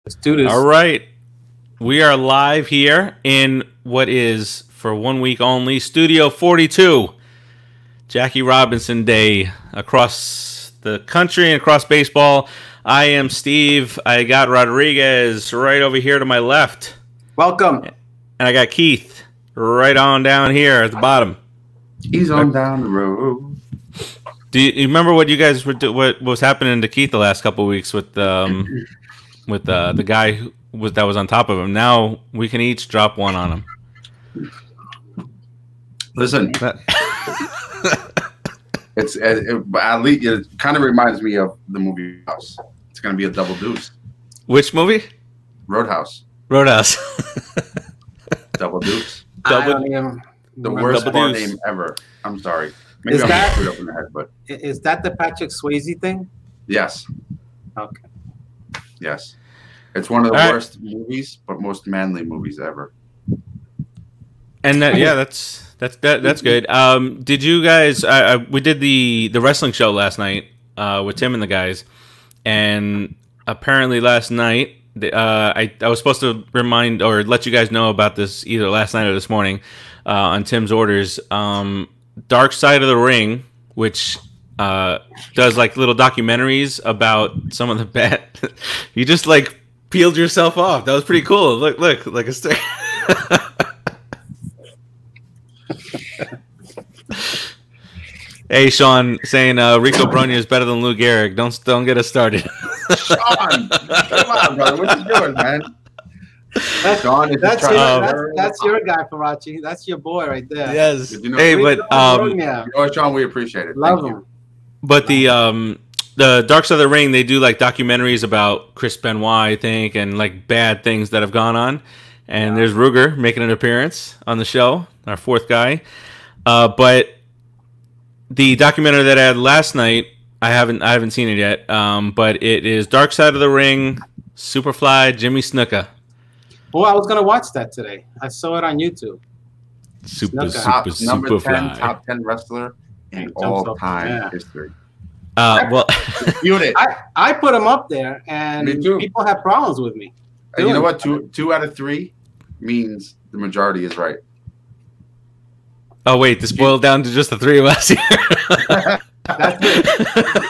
Let's do this. All right. We are live here in what is, for 1 week only, Studio 42. Jackie Robinson Day across the country and across baseball. I am Steve. I got Rodriguez right over here to my left. Welcome. And I got Keith right on down here at the bottom. He's on down the road. Do you remember what you guys were what was happening to Keith the last couple of weeks with the guy that was on top of him? Now we can each drop one on him. Listen, at least it kind of reminds me of the movie House. It's going to be a double deuce. Which movie? Roadhouse. Double deuce. The worst bar name ever. I'm sorry. Maybe I'm screwed up in the head, but is that the Patrick Swayze thing? Yes. Okay. Yes. It's one of the worst movies, but most manly movies ever. And that's good. Did you guys? We did the wrestling show last night with Tim and the guys, and apparently last night I was supposed to remind or let you guys know about this either last night or this morning on Tim's orders. Dark Side of the Ring, which does like little documentaries about some of the bad. You just like peeled yourself off. That was pretty cool. Look, like a stick. Hey, Sean, saying Rico Bronya is better than Lou Gehrig. Don't get us started. Sean, come on, brother. What you doing, man? That's your guy, Farace. That's your boy right there. Yes. You know, hey, but Sean, we appreciate it. Love him. But the Dark Side of the Ring, they do like documentaries about Chris Benoit, I think, and like bad things that have gone on. And there's Ruger making an appearance on the show, our fourth guy. But the documentary that I had last night, I haven't seen it yet. But it is Dark Side of the Ring, Superfly, Jimmy Snuka. Well, I was gonna watch that today. I saw it on YouTube. Superfly. Top 10 wrestler in all time history. Well, I put him up there, and people have problems with me. You know what? Two out of three means the majority is right. Oh wait, this boiled down to just the three of us here. That's it.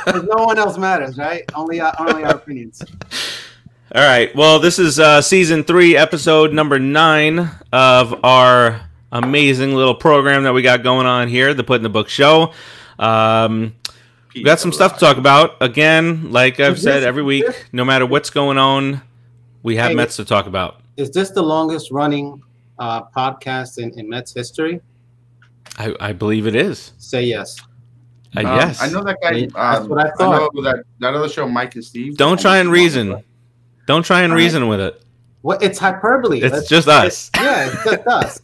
'Cause no one else matters, right? Only our opinions. All right. Well, this is season 3, episode number 9 of our amazing little program that we got going on here, the Put in the Book Show. We got some stuff to talk about. Again, like I've said every week, no matter what's going on, we have Mets to talk about. Is this the longest running podcast in Mets history? I believe it is. Say yes. Yes. I know that guy. That's what I thought. I know that other show, Mike and Steve. Don't try and reason. Don't try and reason with it. Well, it's hyperbole. It's just us. It's just us.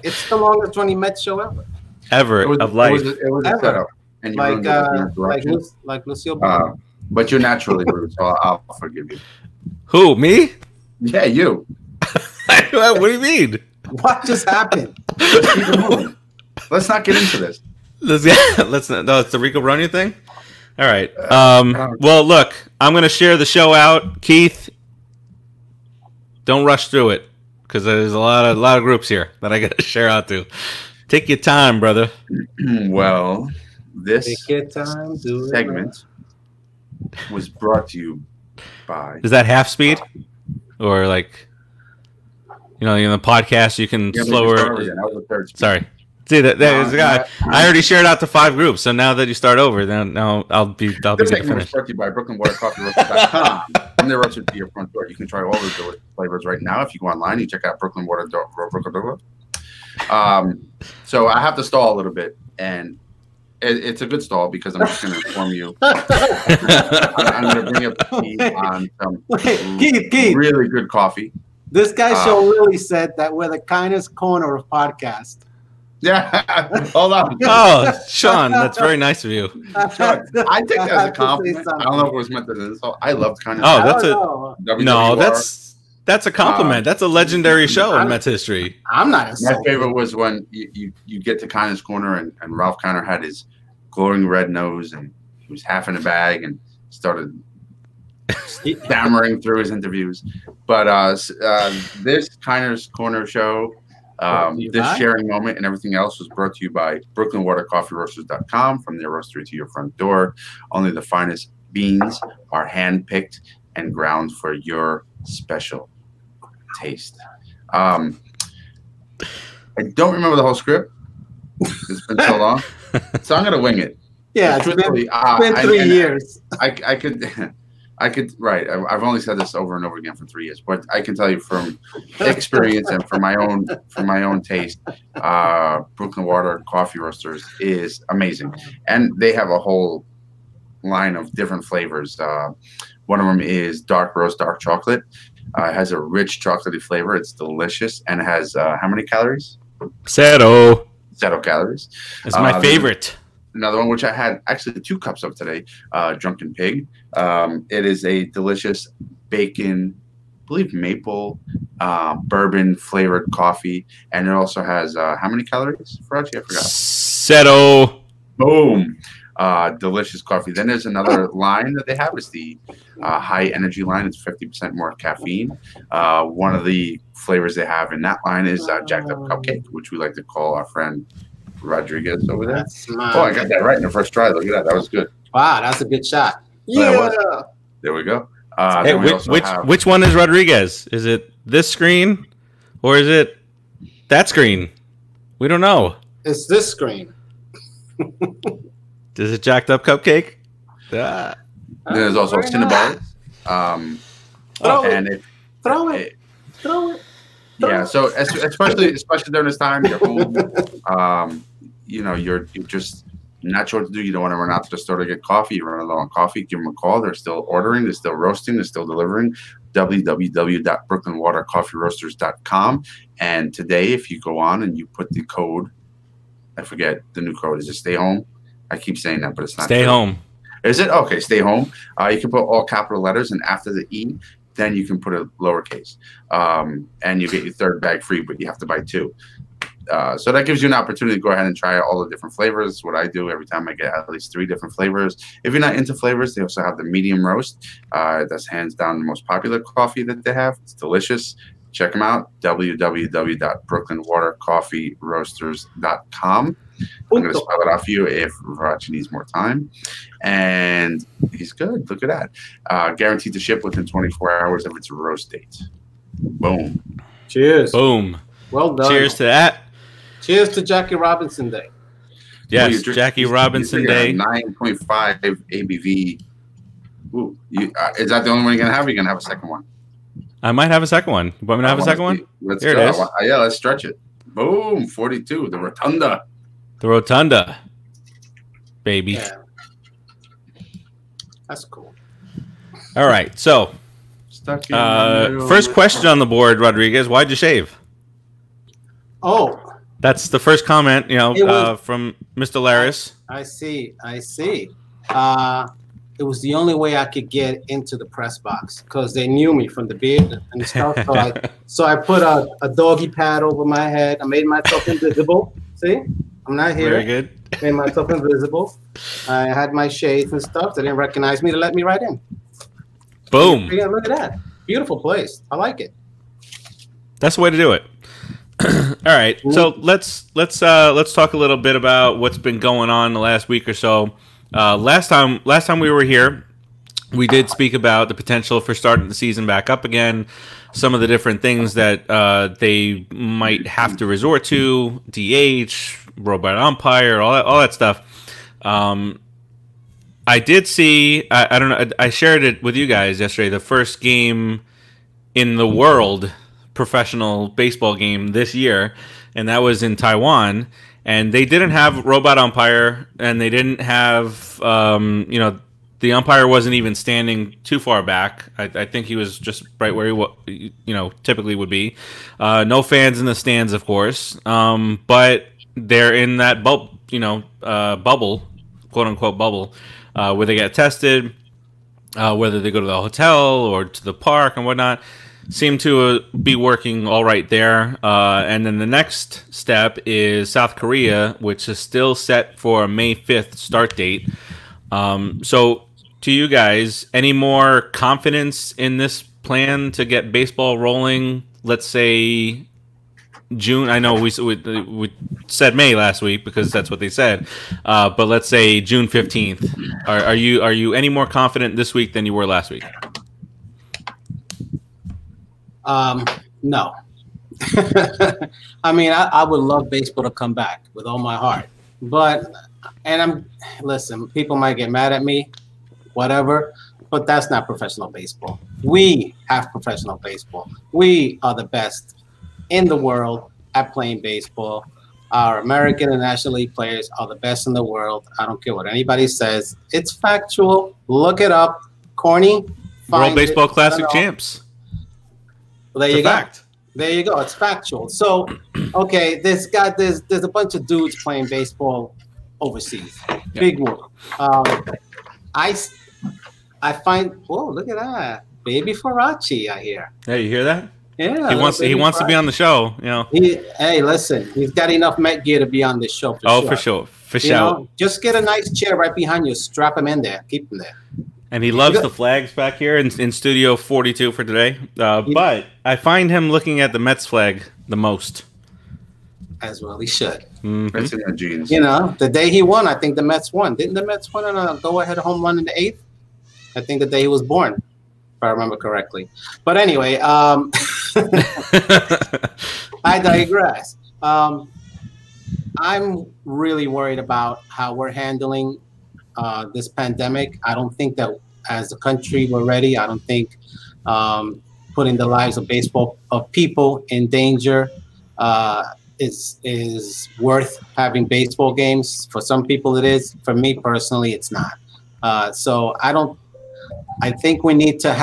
It's the longest running Mets show ever of life. It was a setup. And like Lucio. But you're naturally rude, so I'll forgive you. Who, me? Yeah, you. What do you mean? What just happened? Let's keep it moving. Let's not get into this. Let's not. No, it's the Rico Bronya thing. All right. Well, look, I'm going to share the show out. Keith, don't rush through it because there's a lot of groups here that I got to share out to. Take your time, brother. Well, this segment was brought to you by. Is that half speed, or like, in the podcast you can slower? Sorry. See that there's a guy. I already shared out to 5 groups, so now that you start over, then I'll be good to finish. Brought to you by BrooklynWaterCoffeeRoasters.com. I'm there roasted to your front door. You can try all the delicious flavors right now. If you go online, you check out BrooklynWater. So I have to stall a little bit, and it's a good stall because I'm just going to inform you. I'm going to bring up the tea on some really good coffee. This guy show really said that we're the kindest corner of podcast. Yeah, hold on. Oh, Sean, that's very nice of you. Sean, I take that as a compliment. I don't know if it was meant as an insult. I love kind of. Oh, that's a compliment. That's a legendary show in Mets history. I'm not. My favorite was when you get to Connor's corner and Ralph Connor had his glowing red nose and he was half in a bag and started stammering through his interviews. But this Kiner's Corner show, this sharing moment and everything else was brought to you by BrooklynWaterCoffeeRoasters.com. From their roastery to your front door. Only the finest beans are hand-picked and ground for your special taste. I don't remember the whole script. It's been so long. So I'm going to wing it. Yeah, it's been 3 years. I could, right. I've only said this over and over again for 3 years, but I can tell you from experience and from my own taste, Brooklyn Water Coffee Roasters is amazing. And they have a whole line of different flavors. One of them is dark roast, dark chocolate. It has a rich chocolatey flavor. It's delicious. And it has how many calories? Zero Calories. It's my favorite. Another one, which I had actually 2 cups of today, Drunken Pig. It is a delicious bacon, I believe maple, bourbon flavored coffee. And it also has how many calories, Farace? I forgot. Zero. Boom. Delicious coffee. Then there's another line that they have is the high energy line. It's 50% more caffeine. One of the flavors they have in that line is jacked up cupcake, which we like to call our friend Rodriguez over there. Oh, I got that right in the first try. Look at that. That was good. Wow, that's a good shot. Yeah. There we go. Hey, which one is Rodriguez? Is it this screen or is it that screen? We don't know. It's this screen. Is it jacked up cupcake? There's also Cinnabars. Throw it. Yeah, so especially during this time, you're home. You're just not sure what to do. You don't want to run out to the store to get coffee. You run low on coffee. Give them a call. They're still ordering. They're still roasting. They're still delivering. www.brooklynwatercoffeeroasters.com. And today, if you go on and you put the code, I forget the new code. Is it Stay Home? I keep saying that, but it's not. Stay home. Is it? Okay, Stay Home. You can put all capital letters, and after the E, then you can put a lowercase. And you get your 3rd bag free, but you have to buy 2. So that gives you an opportunity to go ahead and try all the different flavors. That's what I do every time I get at least 3 different flavors. If you're not into flavors, they also have the medium roast. That's hands down the most popular coffee that they have. It's delicious. Check them out. www.brooklynwatercoffeeroasters.com. I'm going to spell it out for you if Farace needs more time. And he's good. Look at that. Guaranteed to ship within 24 hours of its roast date. Boom. Cheers. Boom. Well done. Cheers to that. Cheers to Jackie Robinson Day. Yes, Jackie Robinson Day. 9.5 ABV. Ooh, is that the only one you're going to have? Or are you going to have a second one? I might have a second one. You want me to have a second one? Let's go. It is. Yeah, let's stretch it. Boom, 42. The Rotunda. The Rotunda. Baby. Yeah. That's cool. All right, so first question on the board, Rodriguez. Why'd you shave? Oh. That's the first comment, from Mr. Laris. I see. It was the only way I could get into the press box because they knew me from the beard and stuff. So I put a doggy pad over my head. I made myself invisible. See? I'm not here. Very good. Made myself invisible. I had my shades and stuff. They didn't recognize me to let me right in. Boom. Yeah, look at that. Beautiful place. I like it. That's the way to do it. All right. So let's talk a little bit about what's been going on the last week or so. Last time we were here, we did speak about the potential for starting the season back up again, some of the different things that they might have to resort to, DH, robot umpire, all that stuff. I did see, I don't know, I shared it with you guys yesterday, the first game in the world professional baseball game this year, and that was in Taiwan. And they didn't have robot umpire, and they didn't have, the umpire wasn't even standing too far back. I think he was just right where he, typically would be. No fans in the stands, of course, but they're in that bubble, quote unquote bubble, where they get tested, whether they go to the hotel or to the park and whatnot. Seem to be working all right there. And then the next step is South Korea, which is still set for a May 5th start date. So to you guys, any more confidence in this plan to get baseball rolling? Let's say June. I know we said May last week because that's what they said. But let's say June 15th. Are you any more confident this week than you were last week? No. I mean, I would love baseball to come back with all my heart. But, listen, people might get mad at me, whatever, but that's not professional baseball. We have professional baseball. We are the best in the world at playing baseball. Our American and National League players are the best in the world. I don't care what anybody says. It's factual. Look it up. Corny. World Baseball Classic champs. Well, there you go. Fact. There you go. It's factual. So, okay, there's a bunch of dudes playing baseball overseas. Yeah. Big one. I find. Whoa! Look at that, baby Farace. I hear. Hey, you hear that? Yeah. He wants to be on the show. You know. Hey, listen. He's got enough Met gear to be on this show. For sure. You know, just get a nice chair right behind you. Strap him in there. Keep him there. And he loves the flags back here in Studio 42 for today. But I find him looking at the Mets flag the most. As well he should. Mm-hmm. It's in the genes. You know, the day he won, I think the Mets won. Didn't the Mets win on a go-ahead home run in the 8th? I think the day he was born, if I remember correctly. But anyway, I digress. I'm really worried about how we're handling this pandemic. I don't think that as a country we're ready. I don't think putting the lives of people in danger is worth having baseball games. For some people it is. For me personally, it's not. So I think we need to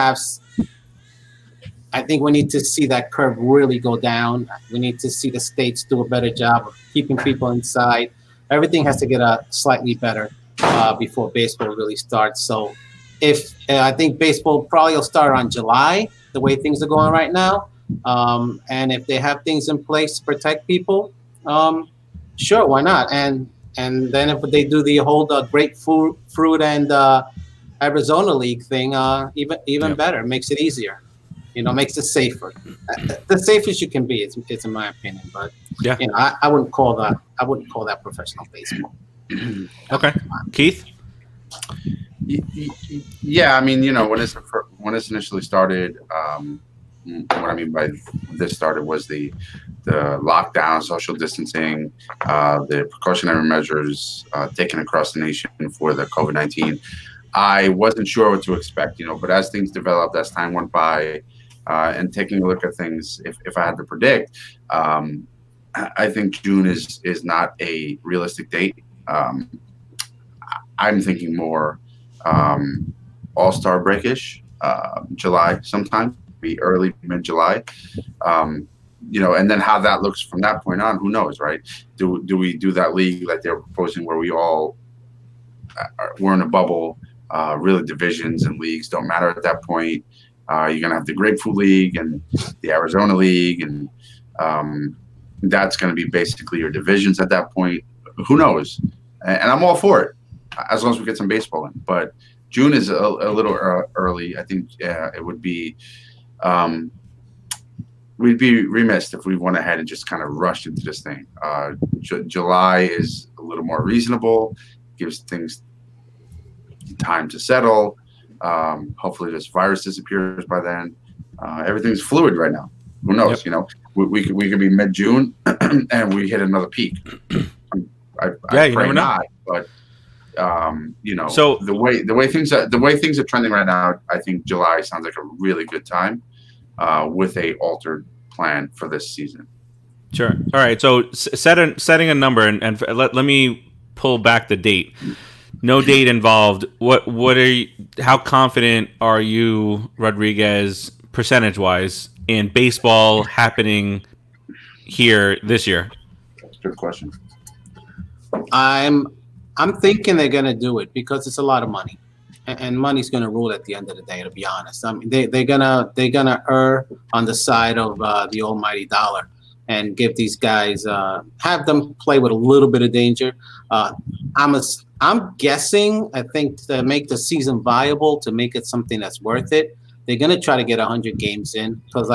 see that curve really go down. We need to see the states do a better job of keeping people inside. Everything has to get slightly better before baseball really starts. So I think baseball probably will start on July, the way things are going right now. And if they have things in place to protect people, sure, why not? And then if they do the whole grapefruit and Arizona League thing, even better. It makes it easier. You know, makes it safer. The safest you can be, it's in my opinion. But yeah, you know, I wouldn't call that professional baseball. Okay, Keith. Yeah, I mean, you know, when this initially started, what I mean by this started was the lockdown, social distancing, the precautionary measures taken across the nation for the COVID-19. I wasn't sure what to expect, you know, but as things developed, as time went by, and taking a look at things, if I had to predict, I think June is not a realistic date. I'm thinking more All-Star break-ish, July sometime, be early mid-July. You know, and then how that looks from that point on, who knows, right? Do we do that league like they're proposing where we all we're in a bubble? Really, divisions and leagues don't matter at that point. You're gonna have the Grapefruit League and the Arizona League, and that's gonna be basically your divisions at that point. Who knows? And I'm all for it, as long as we get some baseball in. But June is a little early. I think it would be we'd be remiss if we went ahead and just kind of rushed into this thing. July is a little more reasonable, gives things time to settle. Hopefully this virus disappears by then. Everything's fluid right now. Who knows? Yep. You know, we could be mid-June and we hit another peak. You never know. Not, but you know, so the way things are trending right now, I think July sounds like a really good time with a altered plan for this season. Sure. All right. So setting a number and let me pull back the date. No date involved. What are you? How confident are you, Rodriguez, percentage-wise, in baseball happening here this year? That's a good question. I'm thinking they're gonna do it because it's a lot of money, and money's gonna rule at the end of the day. To be honest, I mean they're gonna err on the side of the almighty dollar and give these guys have them play with a little bit of danger. I'm I'm guessing, I think to make the season viable, to make it something that's worth it, they're going to try to get 100 games in. Because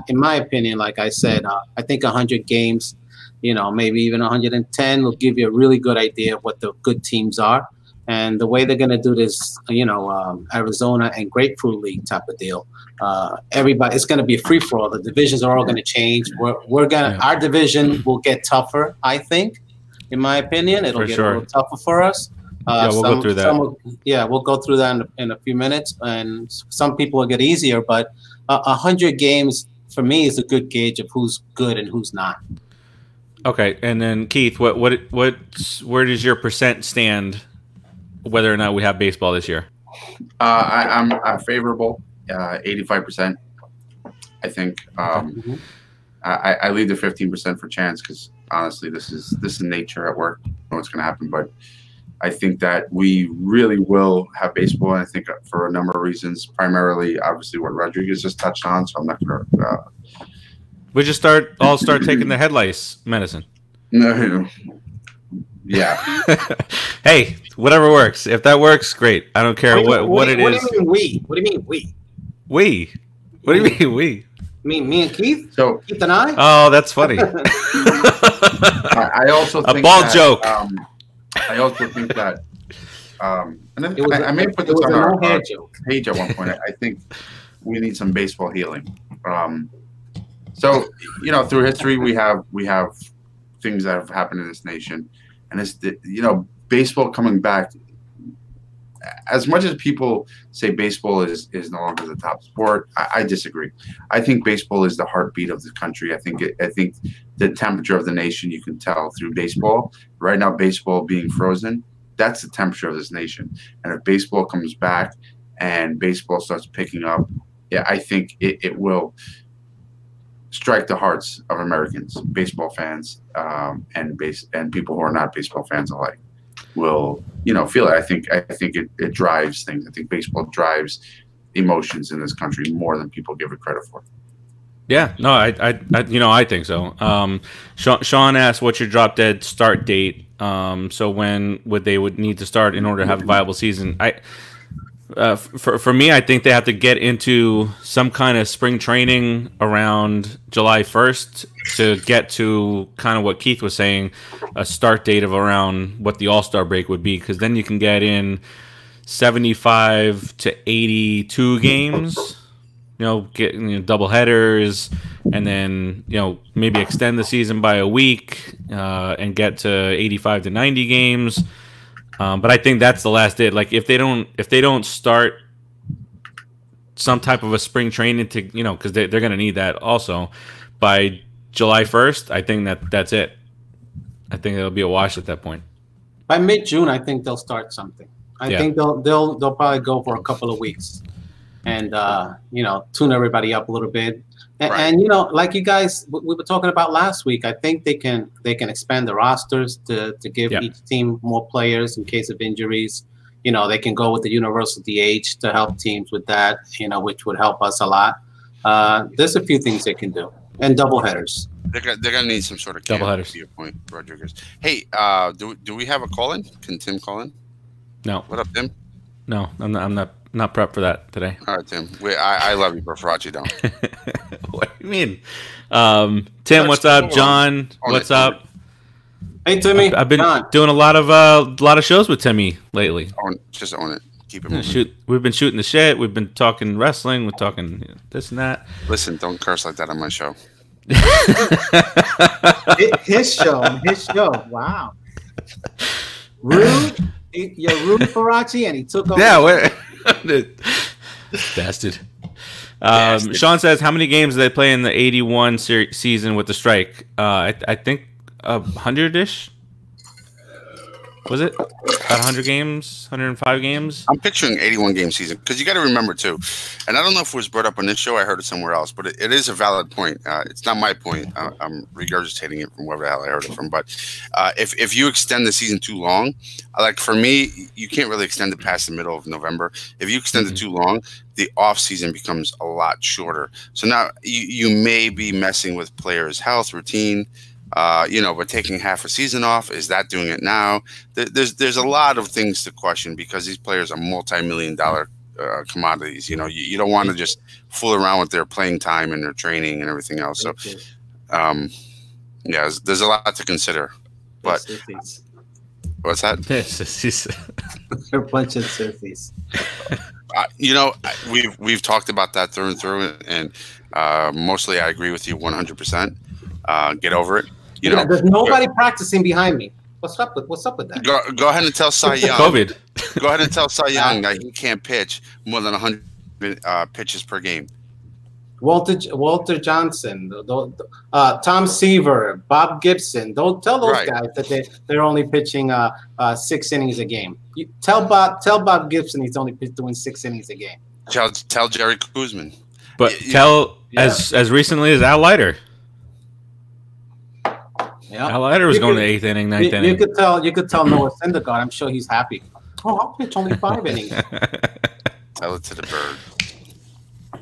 in my opinion, like I said, I think 100 games, maybe even 110 will give you a really good idea of what the good teams are. And the way they're going to do this, Arizona and Grapefruit League type of deal. Everybody, it's going to be a free for all. The divisions are all going to change. Our division will get tougher, I think. In my opinion, it'll get a little tougher for us. We'll go through that. We'll go through that in a few minutes. And some people will get easier, but 100 games for me is a good gauge of who's good and who's not. Okay, and then Keith, where does your percent stand? Whether or not we have baseball this year, I'm favorable, 85%. I think I leave the 15% for chance because honestly, this is nature at work. I don't know what's going to happen, but I think that we really will have baseball. And I think for a number of reasons, primarily, obviously, what Rodriguez just touched on. So I'm not going to. We just start taking the head lice medicine. No. Yeah. Hey, whatever works. If that works, great. I don't care what it is. What do you mean we? What do you mean we? We? What do you mean we? You mean me and Keith? So Keith and I? Oh, that's funny. I also think a bald joke. I also think that, and then I may put this on our page at one point. I think we need some baseball healing. So through history, we have things that have happened in this nation. And it's baseball coming back. As much as people say baseball is no longer the top sport, I disagree. I think baseball is the heartbeat of the country. I think the temperature of the nation you can tell through baseball. Right now, baseball being frozen, that's the temperature of this nation. And if baseball comes back and baseball starts picking up, I think it will strike the hearts of Americans, baseball fans, and people who are not baseball fans alike will, feel it. I think it drives things. I think baseball drives emotions in this country more than people give it credit for. Yeah, no, I think so. Sean asked, "What's your drop dead start date?" So when would need to start in order to have a viable season? For me, I think they have to get into some kind of spring training around July 1st to get to kind of what Keith was saying, a start date of around what the All-Star break would be, because then you can get in 75 to 82 games, get double headers, and then maybe extend the season by a week and get to 85 to 90 games. But I think that's the last day. Like if they don't start some type of a spring training to because they're going to need that also by July 1st, I think that's it. I think it'll be a wash at that point. By mid-June, I think they'll start something. I think they'll probably go for a couple of weeks and tune everybody up a little bit. And like you guys we were talking about last week, I think they can expand the rosters to give each team more players in case of injuries. They can go with the universal DH to help teams with that, which would help us a lot. There's a few things they can do. And double headers. They're gonna need some sort of double headers. To your point, Rodriguez. Hey, do we have a call in? Can Tim call in? No. What up, Tim? No, I'm not prepped for that today. All right, Tim. I love you, but Farace don't. What do you mean? Tim, what's up? John, what's up? Hey, Timmy. I've been doing a lot of shows with Timmy lately. Just own it. Keep it moving. We've been shooting the shit. We've been talking wrestling. We're talking this and that. Listen, don't curse like that on my show. His show. Wow. Rude. You're rude, Farace, and he took over. Yeah, bastard. Sean says, how many games did they play in the 81 season with the strike? I think 100-ish. Was it about 100 games, 105 games? I'm picturing 81 game season because you got to remember too, and I don't know if it was brought up on this show. I heard it somewhere else, but it is a valid point. It's not my point. I'm regurgitating it from wherever the hell I heard it from. But if you extend the season too long, like for me, you can't really extend it past the middle of November. If you extend it too long, the off season becomes a lot shorter. So now you may be messing with players' health routine. But taking half a season off, is that doing it now? There's a lot of things to question because these players are multi-million-dollar commodities. You don't want to just fool around with their playing time and their training and everything else. So, there's a lot to consider. But what's that? They're a bunch of sissies. We've talked about that through and through, and mostly I agree with you 100%. Get over it. There's nobody practicing behind me. What's up with that? Go ahead and tell Cy Young. COVID. Go ahead and tell Cy Young that he can't pitch more than 100 pitches per game. Walter Johnson, Tom Seaver, Bob Gibson. Don't tell those guys that they're only pitching 6 innings a game. Tell Bob Gibson he's only doing 6 innings a game. Tell Jerry Kuzman. But as recently as Al Leiter. Yeah. Al Leiter was going to 8th inning, 9th inning. You could tell Noah Syndergaard. I'm sure he's happy. Oh, I'll pitch only 5 innings. Tell it to the bird.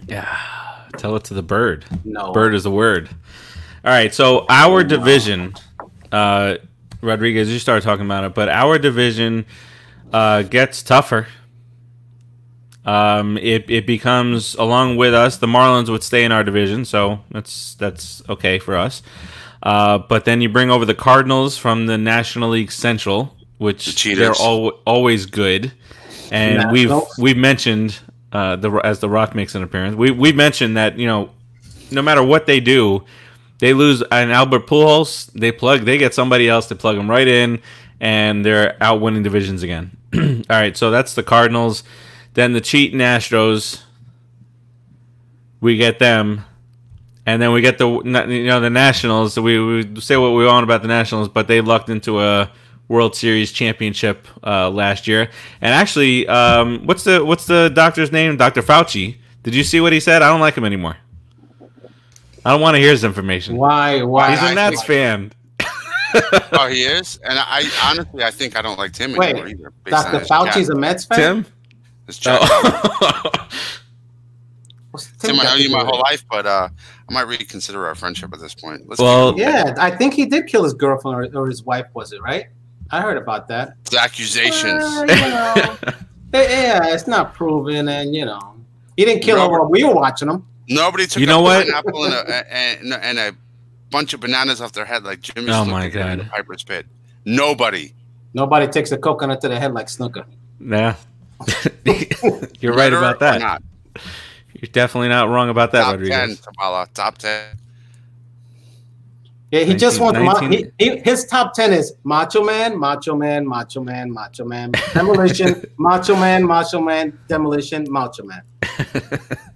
Yeah. Tell it to the bird. No. Bird is the word. All right, so our division, Rodriguez, you started talking about it, but our division gets tougher. It becomes, along with us, the Marlins would stay in our division, so that's okay for us. But then you bring over the Cardinals from the National League Central, which they're always good, and we've mentioned. As the Rock makes an appearance, we mentioned that no matter what they do, they lose an Albert Pujols, they get somebody else to plug them right in, and they're out winning divisions again. All right, so that's the Cardinals. Then the cheating Astros, we get them, and then we get the Nationals. So we say what we want about the Nationals, but they lucked into a World Series championship last year. And actually, what's the doctor's name? Dr. Fauci. Did you see what he said? I don't like him anymore. I don't want to hear his information. Why? He's a Nats fan. Oh, he is? And I think I don't like Tim anymore either. Dr. Fauci's a Mets fan? Tim? Tim, I know you my whole life, but I might reconsider our friendship at this point. I think he did kill his girlfriend or his wife, was it, right? I heard about that. It's accusations. It's not proven, and he didn't kill her while we were watching him. Nobody took a pineapple and a bunch of bananas off their head like Jimmy Snooker in Piper's Pit. Nobody takes a coconut to the head like Snooker. Nah, you're right about that. Not. You're definitely not wrong about that, Rodriguez. Top 10. Yeah, he just wants his top 10 is Macho Man, Macho Man, Macho Man, Macho Man, Demolition, Macho Man, Demolition, Macho Man.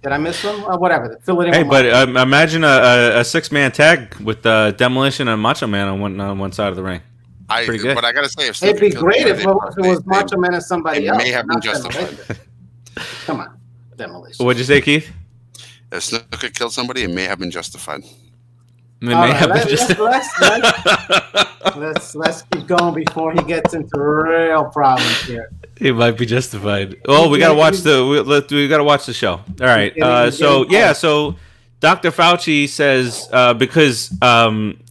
Did I miss one? Whatever. Fill it in. Hey, but imagine a 6-man tag with Demolition and Macho Man on one side of the ring. Pretty good. But I gotta say, it'd be great if it was Macho Man and somebody else. It may have been justified. Come on, Demolition. What'd you say, Keith? If Snooker killed somebody, it may have been justified. Let's keep going before he gets into real problems here. He might be justified. Well, we gotta watch the show. All right. So Dr. Fauci says because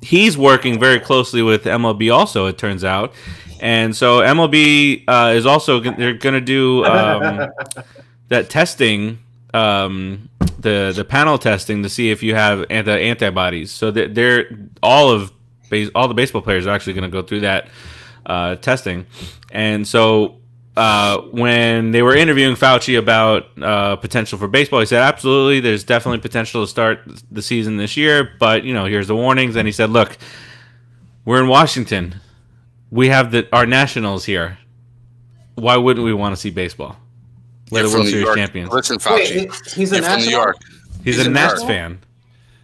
he's working very closely with MLB, also it turns out, and so MLB is also they're gonna do that testing. The panel testing to see if you have antibodies. So they're all the baseball players are actually going to go through that testing. And so when they were interviewing Fauci about potential for baseball, he said, absolutely, there's definitely potential to start the season this year, but here's the warnings. And he said, look, we're in Washington. We have our Nationals here. Why wouldn't we want to see baseball? We're the World Series champions. Listen, Fauci. He's from New York. He's a Nats fan.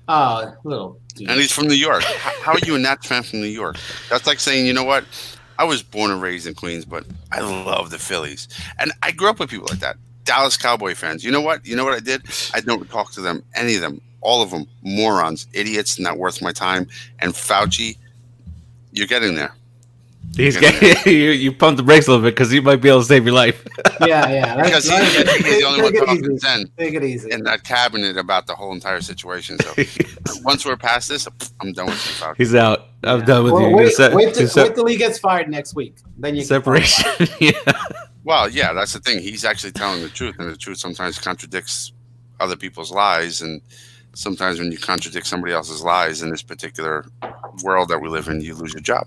Oh, little dude. And he's from New York. How are you a Nats fan from New York? That's like saying, you know what? I was born and raised in Queens, but I love the Phillies. And I grew up with people like that. Dallas Cowboy fans. You know what? You know what I did? I don't talk to them. Any of them. All of them. Morons. Idiots. Not worth my time. And Fauci, you're getting there. You pump the brakes a little bit because he might be able to save your life. Yeah. Because he's the only one talking Zen Take it easy. in that cabinet about the whole entire situation. So once we're past this, I'm done with you, Fauci. He's out. I'm done with you. Wait till he gets fired next week. Then you separation. Yeah. Well, yeah, that's the thing. He's actually telling the truth, and the truth sometimes contradicts other people's lies. And sometimes when you contradict somebody else's lies in this particular world that we live in, you lose your job.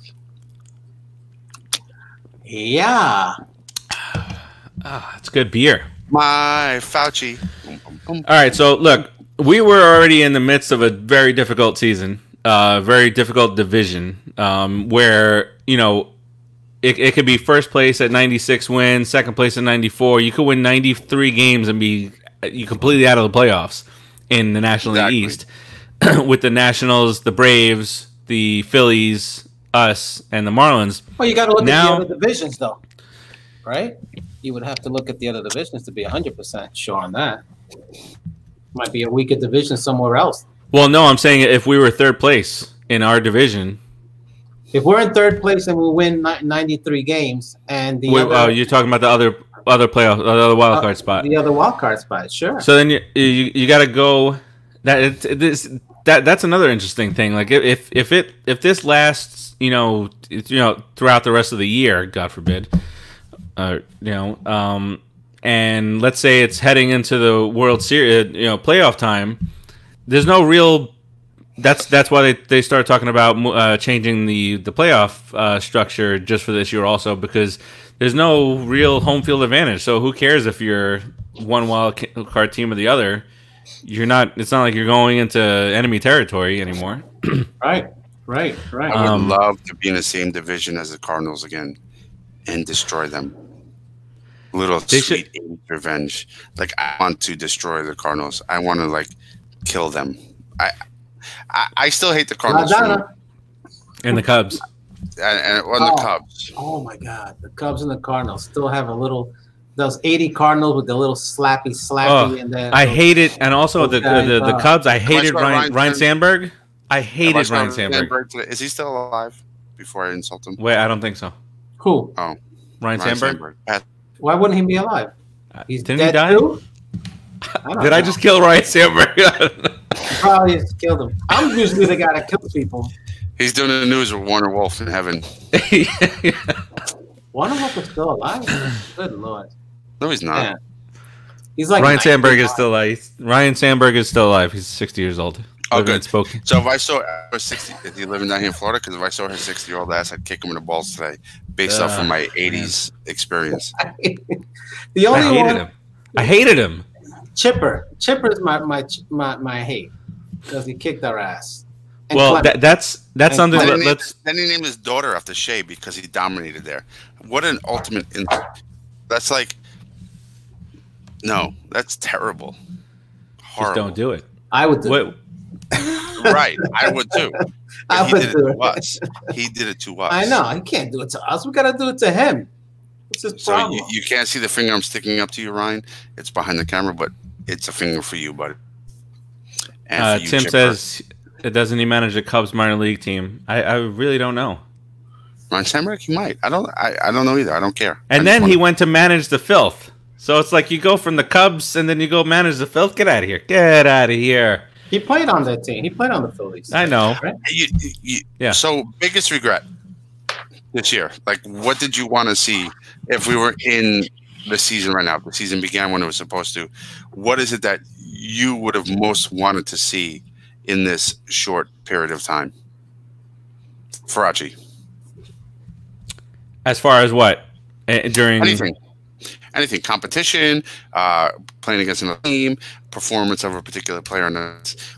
Yeah. It's good beer. My Fauci. All right, so look, we were already in the midst of a very difficult season, very difficult division, where, you know, it could be first place at 96 wins, second place at 94. You could win 93 games and be completely out of the playoffs in the National League East with the Nationals, the Braves, the Phillies, us, and the Marlins. Well, you got to look at the other divisions, though, right? You would have to look at the other divisions to be 100% sure on that. Might be a weaker division somewhere else. Well, no, I'm saying if we were third place in our division. If we're in third place and we win 93 games, and you're talking about the other playoff, the other wild card spot. The other wild card spot, sure. So then you got to go. That's another interesting thing. Like if this lasts, you know, throughout the rest of the year, God forbid, and let's say it's heading into the World Series, playoff time. There's no real. That's why they started talking about changing the playoff structure just for this year also, because there's no real home field advantage. So who cares if you're one wild card team or the other? You're not. It's not like you're going into enemy territory anymore. Right. I would love to be in the same division as the Cardinals again and destroy them. Sweet revenge. Like, I want to destroy the Cardinals. I want to kill them. I still hate the Cardinals. And the Cubs. And the Cubs. Oh my God, the Cubs and the Cardinals still have those 80 Cardinals with the little slappy, and then I hate it. And also the Cubs. I hated Ryan Sandberg. I hated Ryan Sandberg. Is he still alive? Before I insult him. Wait, I don't think so. Who? Oh, Ryan Sandberg. Why wouldn't he be alive? He's Didn't dead he die? Too? Did I just kill Ryan Sandberg? Probably just killed him. I'm usually the guy that kills people. He's doing the news with Warner Wolf in heaven. Warner Wolf is still alive? Good Lord. No, he's not. Yeah. He's like Ryan Sandberg is still alive. Ryan Sandberg is still alive. He's 60 years old. Oh, good. So if I saw her 60, is he living down here in Florida? Because if I saw her 60-year-old ass, I'd kick him in the balls today, based off of my 80s experience. The only I hated him. Chipper is my hate because he kicked our ass. And well, that's something. Then he named his daughter after Shea because he dominated there. What an ultimate! That's no, that's terrible. Horrible. Just don't do it. I would do it. Right, I would too. I would do it. Us. He did it to us. I know. He can't do it to us. We got to do it to him. What's his problem? So you can't see the finger I'm sticking up to you, Ryan. It's behind the camera, but it's a finger for you, buddy. And for you, Tim Chipper. says, doesn't he manage the Cubs minor league team? I really don't know. Ryan Sandberg, he might. I don't know either. I don't care. And then he went to manage the Filth. So it's like you go from the Cubs and then you go manage the Filth. Get out of here. Get out of here. He played on that team. He played on the Phillies. I know. Right? Yeah. So, biggest regret this year? What did you want to see if we were in the season right now? The season began when it was supposed to. What is it that you would have most wanted to see in this short period of time? Farace. As far as what? During anything, competition, playing against another team, performance of a particular player.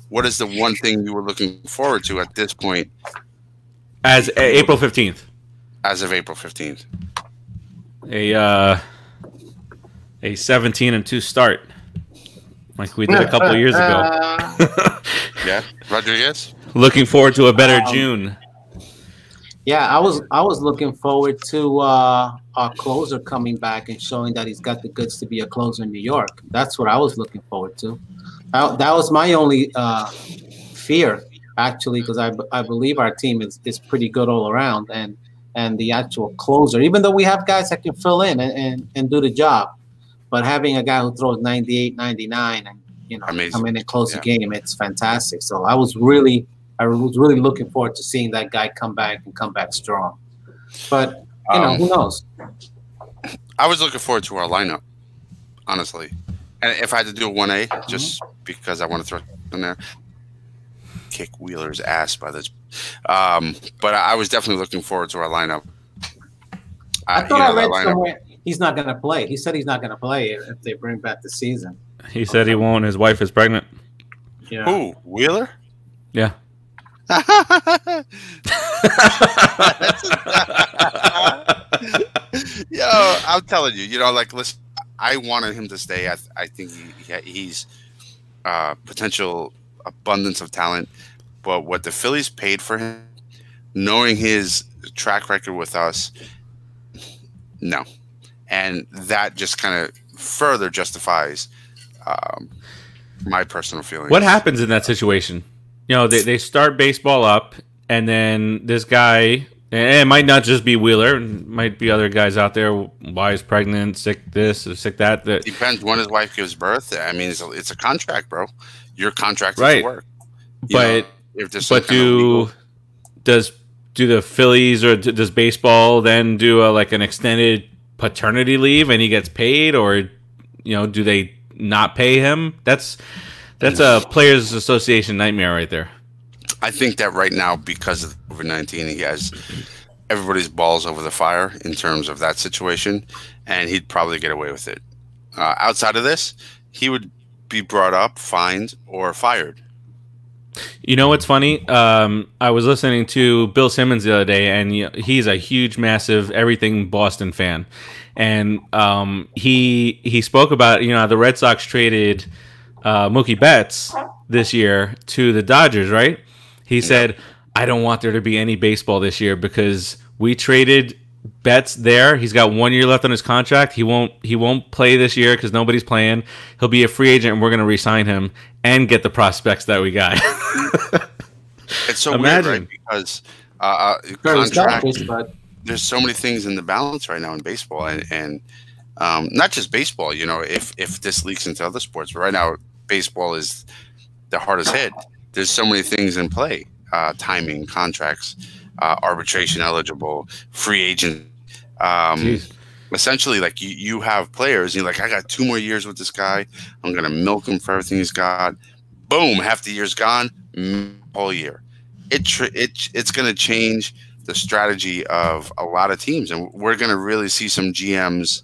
What is the one thing you were looking forward to at this point? As April 15th. As of April 15th. A 17-2 start, like we did a couple of years ago. Yeah, Rodriguez. Looking forward to a better June. Yeah, I was looking forward to our closer coming back and showing that he's got the goods to be a closer in New York. That's what I was looking forward to. That was my only fear, actually, because I believe our team is pretty good all around. And and the actual closer. Even though we have guys that can fill in and do the job, but having a guy who throws 98, 99, and come in and close the game, it's fantastic. So I was really looking forward to seeing that guy come back strong. But who knows? I was looking forward to our lineup, honestly. And if I had to do a 1A, just because I want to throw in there, kick Wheeler's ass by this. But I was definitely looking forward to our lineup. I thought I read somewhere he's not going to play. He said he's not going to play if they bring back the season. He said he won't. His wife is pregnant. Yeah. Who? Wheeler? Yeah. Yo, I'm telling you, listen, I wanted him to stay. I think he's potential abundance of talent, but what the Phillies paid for him, knowing his track record with us, no. And that just kind of further justifies my personal feelings. What happens in that situation? They start baseball up, and then this guy, and it might not just be Wheeler, it might be other guys out there. Why is pregnant, sick this, or sick that? Depends when his wife gives birth. I mean, it's a contract, bro. You're contracted to work. But if there's does the Phillies or does baseball then do an extended paternity leave and he gets paid, or do they not pay him? That's a Players Association nightmare right there. I think that right now, because of COVID-19, he has everybody's balls over the fire in terms of that situation, and he'd probably get away with it. Outside of this, he would be brought up, fined, or fired. You know what's funny? I was listening to Bill Simmons the other day, and he's a huge, massive everything Boston fan, and he spoke about the Red Sox traded Mookie Betts this year to the Dodgers, right? He said, I don't want there to be any baseball this year because we traded Betts there. He's got 1 year left on his contract. He won't play this year because nobody's playing. He'll be a free agent, and we're going to re-sign him and get the prospects that we got. It's so weird, right? Because contract, there's so many things in the balance right now in baseball, and not just baseball. If this leaks into other sports, but right now baseball is the hardest hit. There's so many things in play: timing, contracts, arbitration eligible, free agent. Essentially, you have players, and you're like, I got 2 more years with this guy. I'm gonna milk him for everything he's got. Boom, half the year's gone, whole year. It's gonna change the strategy of a lot of teams, and we're gonna really see some GMs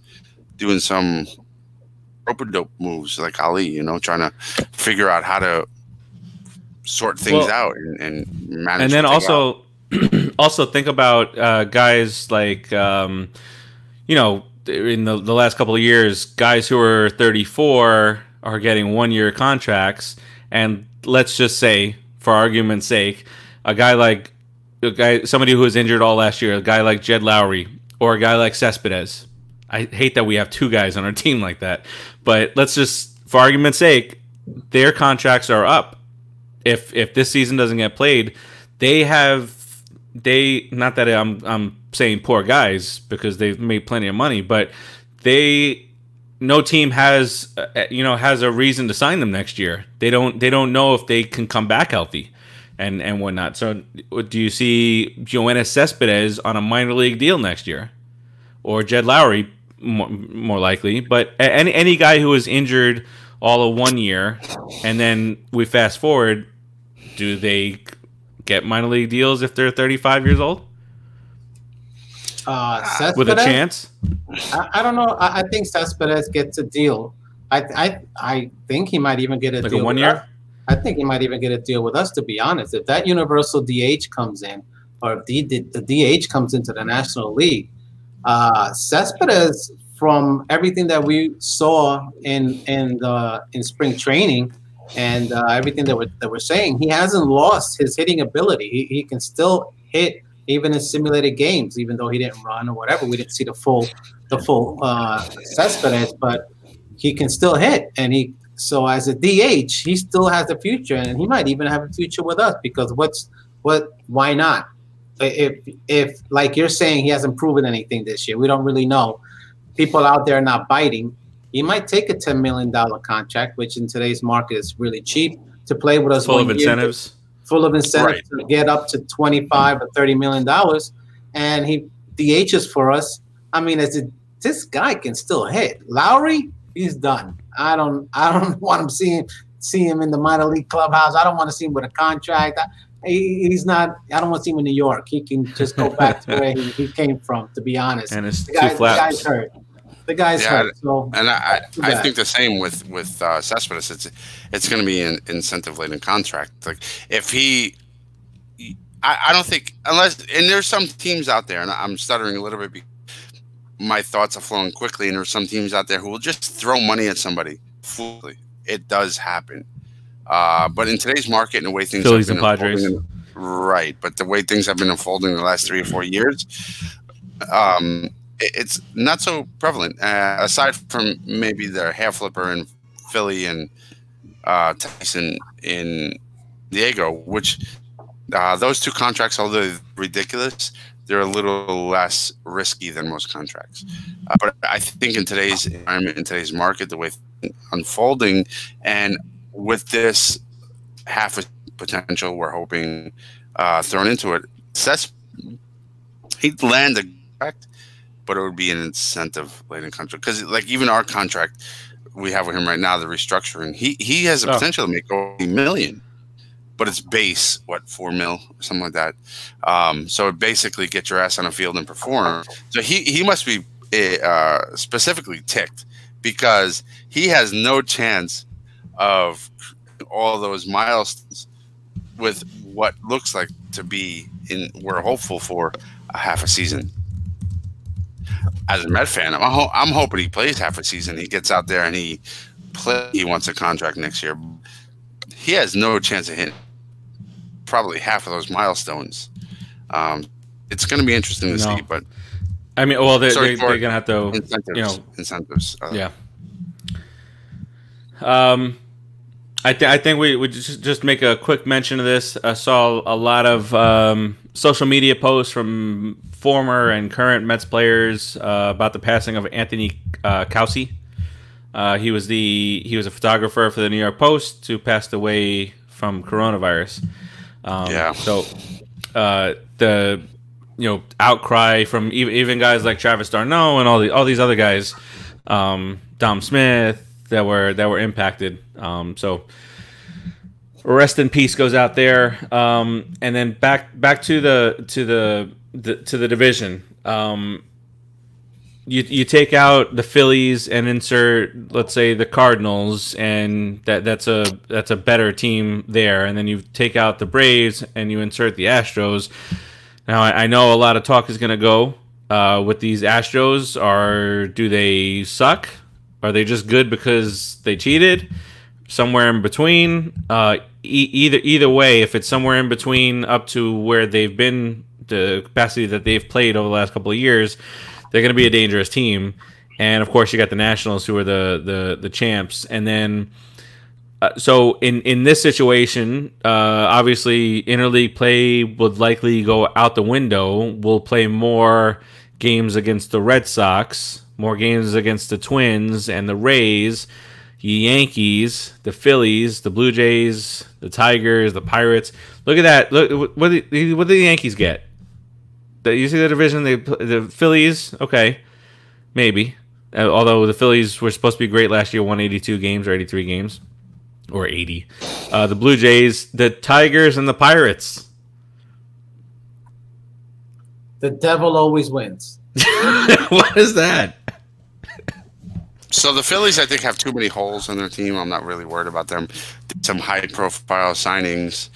doing some rope-a-dope moves like Ali, trying to figure out how to sort things out and manage. And then also think about guys like in the last couple of years, guys who are 34 are getting 1 year contracts, and let's just say, for argument's sake, somebody who was injured all last year, a guy like Jed Lowry or a guy like Cespedes. I hate that we have 2 guys on our team like that, but let's just, for argument's sake, their contracts are up. If this season doesn't get played, not that I'm saying poor guys because they've made plenty of money, but no team has a reason to sign them next year. They don't know if they can come back healthy and whatnot. So do you see Yoenis Cespedes on a minor league deal next year, or Jed Lowry more likely? But any guy who is injured all of 1 year, and then we fast forward, do they get minor league deals if they're 35 years old? With a chance? I don't know. I think Cespedes gets a deal. I think he might even get a deal. A 1 year? I think he might even get a deal with us, to be honest. If that universal DH comes in, or if the DH comes into the National League, Cespedes, from everything that we saw in spring training and everything that we're saying, he hasn't lost his hitting ability. He can still hit even in simulated games, even though he didn't run or whatever. We didn't see the full Cespedes, but he can still hit. And so as a DH, he still has a future, and he might even have a future with us because why not? if like you're saying, he hasn't proven anything this year. We don't really know. People out there not biting. He might take a $10 million contract, which in today's market is really cheap to play with us. Full of incentives. Full of incentives to get up to $25 or $30 million, and he DHs for us. I mean, this guy can still hit. Lowry, he's done. I don't want him see him in the minor league clubhouse. I don't want to see him with a contract. He's not. I don't want to see him in New York. He can just go back to where he came from. To be honest, and it's the guy's hurt. The guy's hurt. So, and I think the same with Cespedes. It's going to be an incentive laden contract. Like if I don't think unless, and there's some teams out there, and I'm stuttering a little bit. My thoughts are flowing quickly, and there's some teams out there who will just throw money at somebody foolishly. It does happen, but in today's market and the way things Phillies have been and Padres, right? But the way things have been unfolding in the last 3 or 4 years, it's not so prevalent. Aside from maybe the hair flipper in Philly and Tyson in Diego, which those two contracts, although ridiculous, they're a little less risky than most contracts. But I think in today's environment, in today's market, the way things unfolding, and with this half a potential we're hoping thrown into it, he'd land a contract, but it would be an incentive-laden contract. Because like even our contract we have with him right now, the restructuring, he has the potential to make over $1 million. But it's base, what, 4 mil or something like that. So it basically get your ass on the field and perform. So he must be specifically ticked because he has no chance of all those milestones with what looks like to be we're hopeful for a half a season. As a Met fan, I'm hoping he plays half a season. He gets out there and he wants a contract next year. He has no chance of hitting probably half of those milestones. It's going to be interesting to see, but I mean, well, they're going to have to, incentives. Yeah. I think we just make a quick mention of this. I saw a lot of social media posts from former and current Mets players about the passing of Anthony Causi. He was a photographer for the New York Post who passed away from coronavirus. So the outcry from even guys like Travis d'Arnaud and all these other guys, Dom Smith, that were impacted. So rest in peace goes out there. And then back to the division. You take out the Phillies and insert, let's say, the Cardinals, and that's a better team there. And then you take out the Braves and you insert the Astros. Now I know a lot of talk is going to go with these Astros. Do they suck? Are they just good because they cheated? Somewhere in between. Either way, if it's somewhere in between up to where they've been, the capacity that they've played over the last couple of years, they're going to be a dangerous team. And of course, you got the Nationals, who are the champs. And then, so in this situation, obviously, interleague play would likely go out the window. We'll play more games against the Red Sox, more games against the Twins and the Rays, the Yankees, the Phillies, the Blue Jays, the Tigers, the Pirates. Look at that! Look, what did the Yankees get? You see the division? The Phillies, okay, maybe. Although the Phillies were supposed to be great last year, won 82 games or 83 games, or 80. The Blue Jays, the Tigers, and the Pirates. The devil always wins. What is that? So the Phillies, I think, have too many holes in their team. I'm not really worried about them. Some high-profile signings.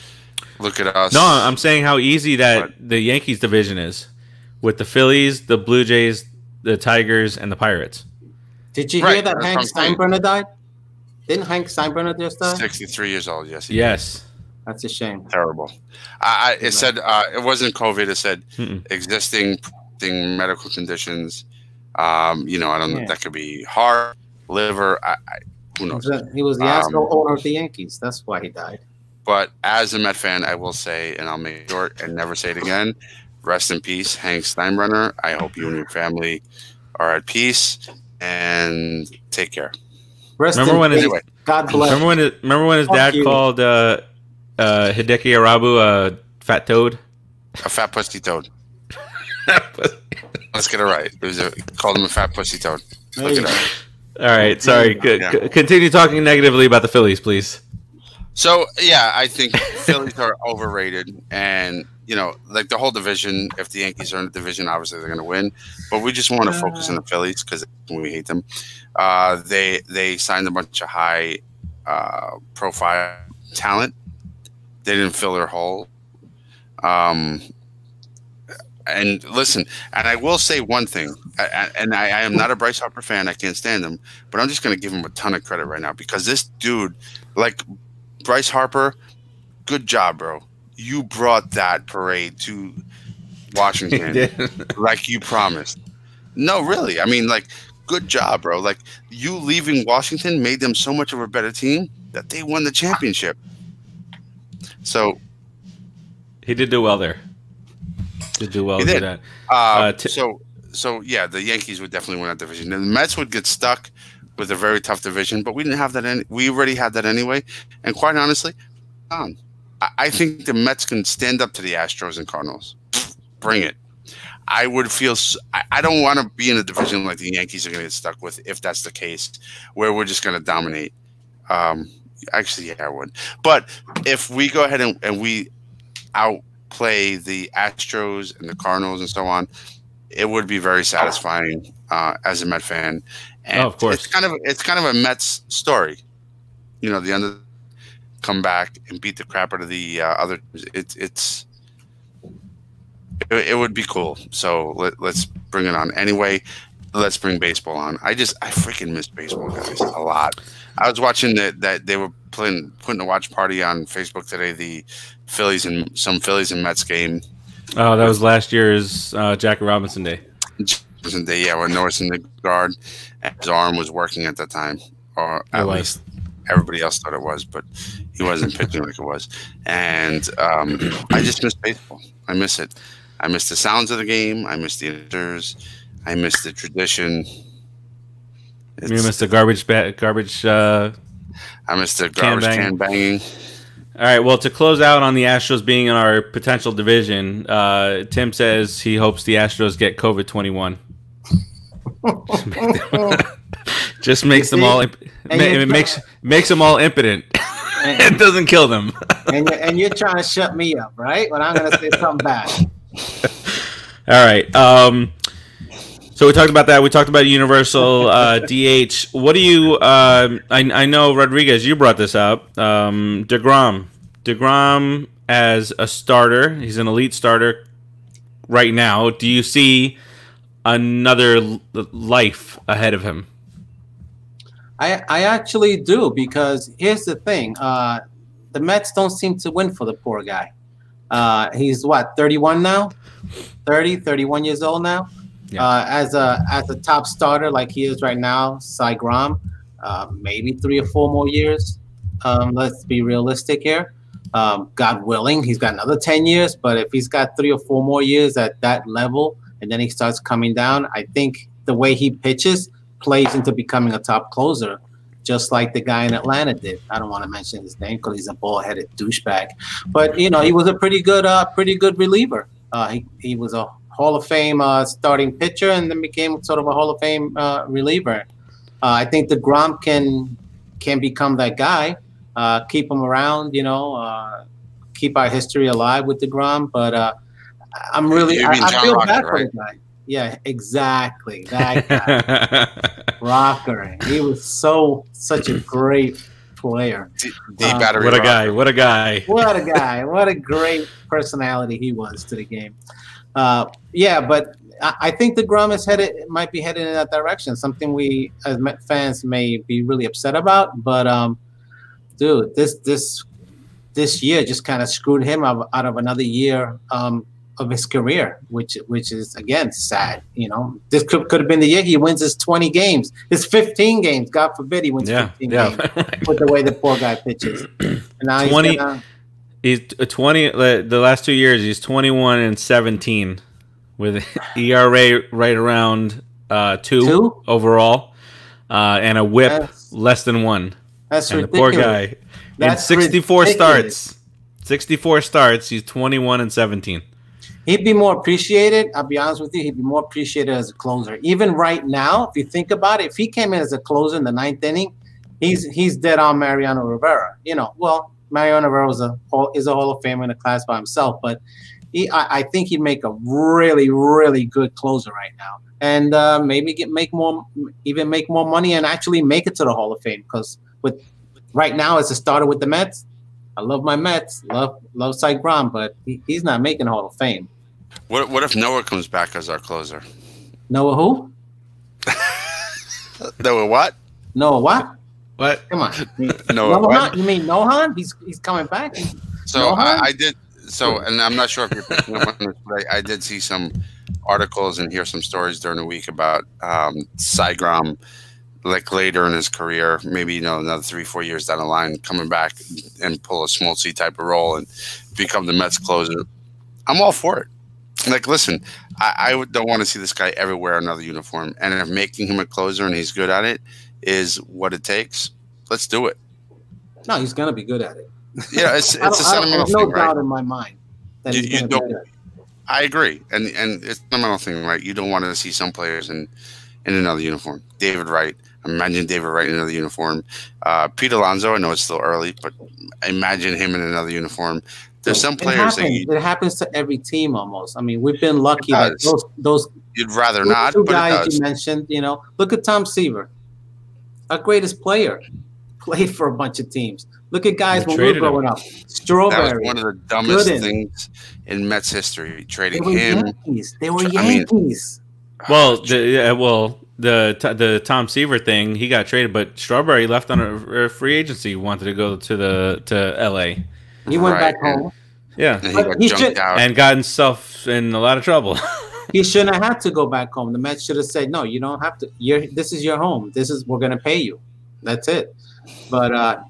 Look at us. No, I'm saying how easy the Yankees division is with the Phillies, the Blue Jays, the Tigers, and the Pirates. Did you hear that Hank Steinbrenner died? Didn't Hank Steinbrenner just die? 63 years old, yes. Yes. That's a shame. Terrible. It said it wasn't COVID. It said existing medical conditions. I don't know. That could be heart, liver. Who knows? He was the asshole owner of the Yankees. That's why he died. But as a Met fan, I will say, and I'll make it short and never say it again, rest in peace, Hank Steinbrenner. I hope you and your family are at peace, and take care. Remember when God bless. Remember when his dad called Hideki Arabu a fat toad? A fat pussy toad. Let's get it right. Called him a fat pussy toad. Look it up. All right, sorry. Continue talking negatively about the Phillies, please. So, yeah, I think Phillies are overrated. And, like the whole division, if the Yankees are in the division, obviously they're going to win. But we just want to focus on the Phillies because we hate them. They signed a bunch of high profile talent. They didn't fill their hole. And listen, and I will say one thing, and I am not a Bryce Harper fan. I can't stand him, but I'm just going to give him a ton of credit right now because this dude, like Bryce Harper, good job, bro. You brought that parade to Washington like you promised. No, really. I mean, like, good job, bro. Like, you leaving Washington made them so much of a better team that they won the championship. So he did do well there. He did. That. So yeah, the Yankees would definitely win that division. And the Mets would get stuck with a very tough division, but we didn't have that. We already had that anyway. And quite honestly, I think the Mets can stand up to the Astros and Cardinals. Bring it. I would feel. I don't want to be in a division like the Yankees are going to get stuck with if that's the case, where we're just going to dominate. Actually, yeah, I would. But if we go ahead and we outplay the Astros and the Cardinals and so on, it would be very satisfying as a Met fan. And of course, it's kind of a Mets story. The under come back and beat the crap out of the other. It would be cool. So let's bring it on. Anyway, let's bring baseball on. I freaking miss baseball, guys, a lot. I was watching that they were putting a watch party on Facebook today. The Phillies and Mets game. Oh, that was last year's Jackie Robinson Day. Yeah, when Norris in the guard, and his arm was working at that time, or at least everybody else thought it was, but he wasn't pitching like it was. And I just miss baseball. I miss it. I miss the sounds of the game. I miss the inners. I miss the tradition. You miss the garbage. I miss the garbage can banging. All right. Well, to close out on the Astros being in our potential division, Tim says he hopes the Astros get COVID-21. Just makes them all. It makes them all impotent. It doesn't kill them. and you're trying to shut me up, right? When I'm going to say something bad. All right. So we talked about that. We talked about universal DH. What do you? I know Rodriguez. You brought this up. Degrom as a starter. He's an elite starter right now. Do you see another life ahead of him? I actually do, because here's the thing. The Mets don't seem to win for the poor guy. He's 31 now? 31 years old now? Yeah. As a top starter like he is right now, Cy Grom, maybe 3 or 4 more years. Let's be realistic here. God willing, he's got another 10 years, but if he's got 3 or 4 more years at that level and then he starts coming down, I think the way he pitches plays into becoming a top closer, just like the guy in Atlanta did. I don't want to mention his name because he's a bald-headed douchebag, but he was a pretty good reliever. He was a Hall of Fame starting pitcher and then became sort of a Hall of Fame reliever. I think DeGrom can become that guy. Keep him around, keep our history alive with DeGrom. But I feel bad for the guy. Yeah, exactly. That guy. Rocker. He was such a great player. What a guy. What a guy. What a guy. What a great personality he was to the game. But I think DeGrom might be headed in that direction. Something we as Met fans may be really upset about. But dude, this year just kind of screwed him out of another year of his career, which is again sad. This could have been the year he wins his 20 games, his 15 games. God forbid he wins 15 games with the way the poor guy pitches. And now 20. He's 20. The last 2 years, he's 21-17 with ERA right around 2 overall, and a WHIP less than 1. That's and ridiculous. The poor guy. That's in 64 ridiculous. starts. 64 starts. He's 21-17. He'd be more appreciated. I'll be honest with you. He'd be more appreciated as a closer. Even right now, if you think about it, if he came in as a closer in the 9th inning, he's dead on Mariano Rivera. Mariano Rivera is a Hall of Famer in a class by himself, but I think he'd make a really, really good closer right now, and maybe make more money and actually make it to the Hall of Fame. Because right now, as a starter with the Mets, I love my Mets, love Cy Grom, but he's not making Hall of Fame. What if Noah comes back as our closer? Noah who? Noah what? Noah what? What? Come on. Noah what? You mean Nohan? He's coming back? So I did. So, and I'm not sure if you're picking up on this, but I did see some articles and hear some stories during the week about Cy Grom, like later in his career, maybe another 3-4 years down the line, coming back and pull a Smoltzy type of role and become the Mets closer. I'm all for it. Like, listen, I don't want to see this guy ever wear another uniform, and if making him a closer and he's good at it is what it takes, let's do it. No, he's gonna be good at it. Yeah, it's a sentimental thing, no right? doubt in my mind that he's gonna be good at it. I agree, and it's a sentimental thing, right? You don't want to see some players in another uniform. David Wright, imagine David Wright in another uniform. Pete Alonso, I know it's still early, but imagine him in another uniform. There's some players it happens to every team almost. I mean, we've been lucky that those you'd rather not, two but guys it does. you mentioned. Look at Tom Seaver, our greatest player, played for a bunch of teams. Look at guys when we were growing up. Strawberry. That was one of the dumbest things in Mets history. Trading him. They were Yankees. Well, the Tom Seaver thing, he got traded, but Strawberry left on a free agency. Wanted to go to L.A. He went back home. Yeah, and he got junked out and got himself in a lot of trouble. He shouldn't have had to go back home. The Mets should have said, "No, you don't have to. This is your home. We're going to pay you. That's it." But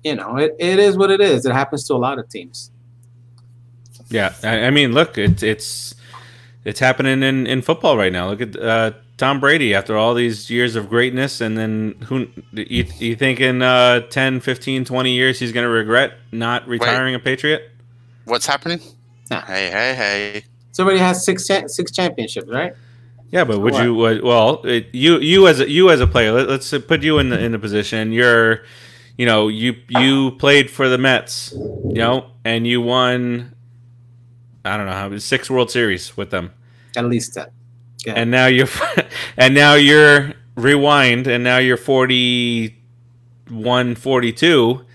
it is what it is. It happens to a lot of teams. Yeah, I mean, look, it's happening in football right now. Look at Tom Brady after all these years of greatness, and then you think in 10, 15, 20 years he's going to regret not retiring a Patriot? What's happening? Nah. Hey. Somebody has six championships, right? Yeah, but would you? Well, you as a player, let's put you in the position. You played for the Mets, and you won. I don't know how 6 World Series with them. At least that. Yeah. And now you're rewind, and now you're 41, 42.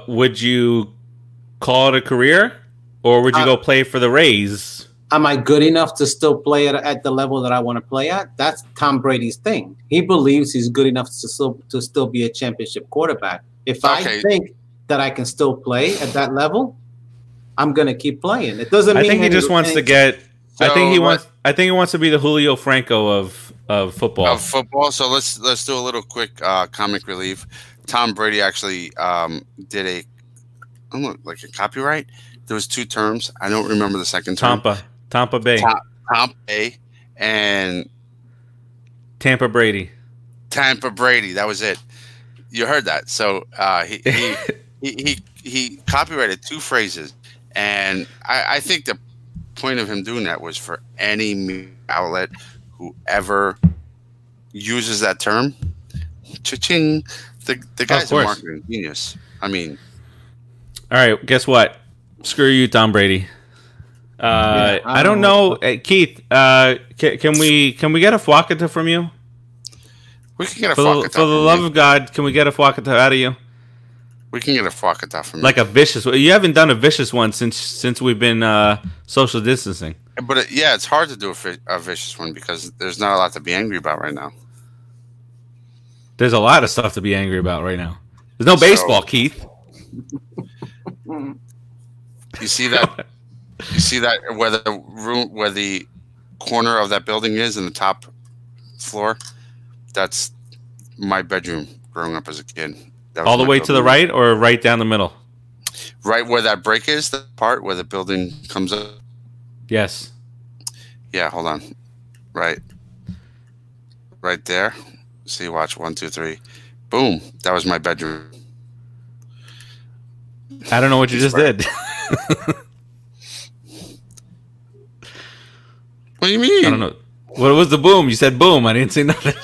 Would you call it a career, or would you go play for the Rays? Am I good enough to still play at the level that I want to play at? That's Tom Brady's thing. He believes he's good enough to still be a championship quarterback. If I think that I can still play at that level, I'm gonna keep playing. It doesn't mean I think he just wants to get. I think he wants to be the Julio Franco of football. Of football. So let's do a little quick comic relief. Tom Brady actually did a copyright. There was 2 terms. I don't remember the second term. Tampa Bay. Tampa Bay and Tampa Brady. Tampa Brady. That was it. You heard that. So he copyrighted 2 phrases, and I think the point of him doing that was for any media outlet who ever uses that term. Cha-ching. The guy's a marketing genius. I mean, all right. Guess what? Screw you, Tom Brady. I don't know, Keith. Can we get a Fwakata from you? We can get a Fwakata. For the love of God, can we get a Fwakata out of you? We can get a Fwakata from you. Like a vicious one. You haven't done a vicious one since we've been social distancing. But it's hard to do a vicious one because there's not a lot to be angry about right now. There's a lot of stuff to be angry about right now. There's no baseball, Keith. You see that? You see that where the corner of that building is in the top floor? That's my bedroom growing up as a kid. All the way to the right or right down the middle? right where that break is, the part where the building comes up. Yes. Yeah, hold on. Right there. See, watch 1, 2, 3. Boom. That was my bedroom. I don't know what you just did. What do you mean? I don't know. What was the boom? You said boom. I didn't see nothing.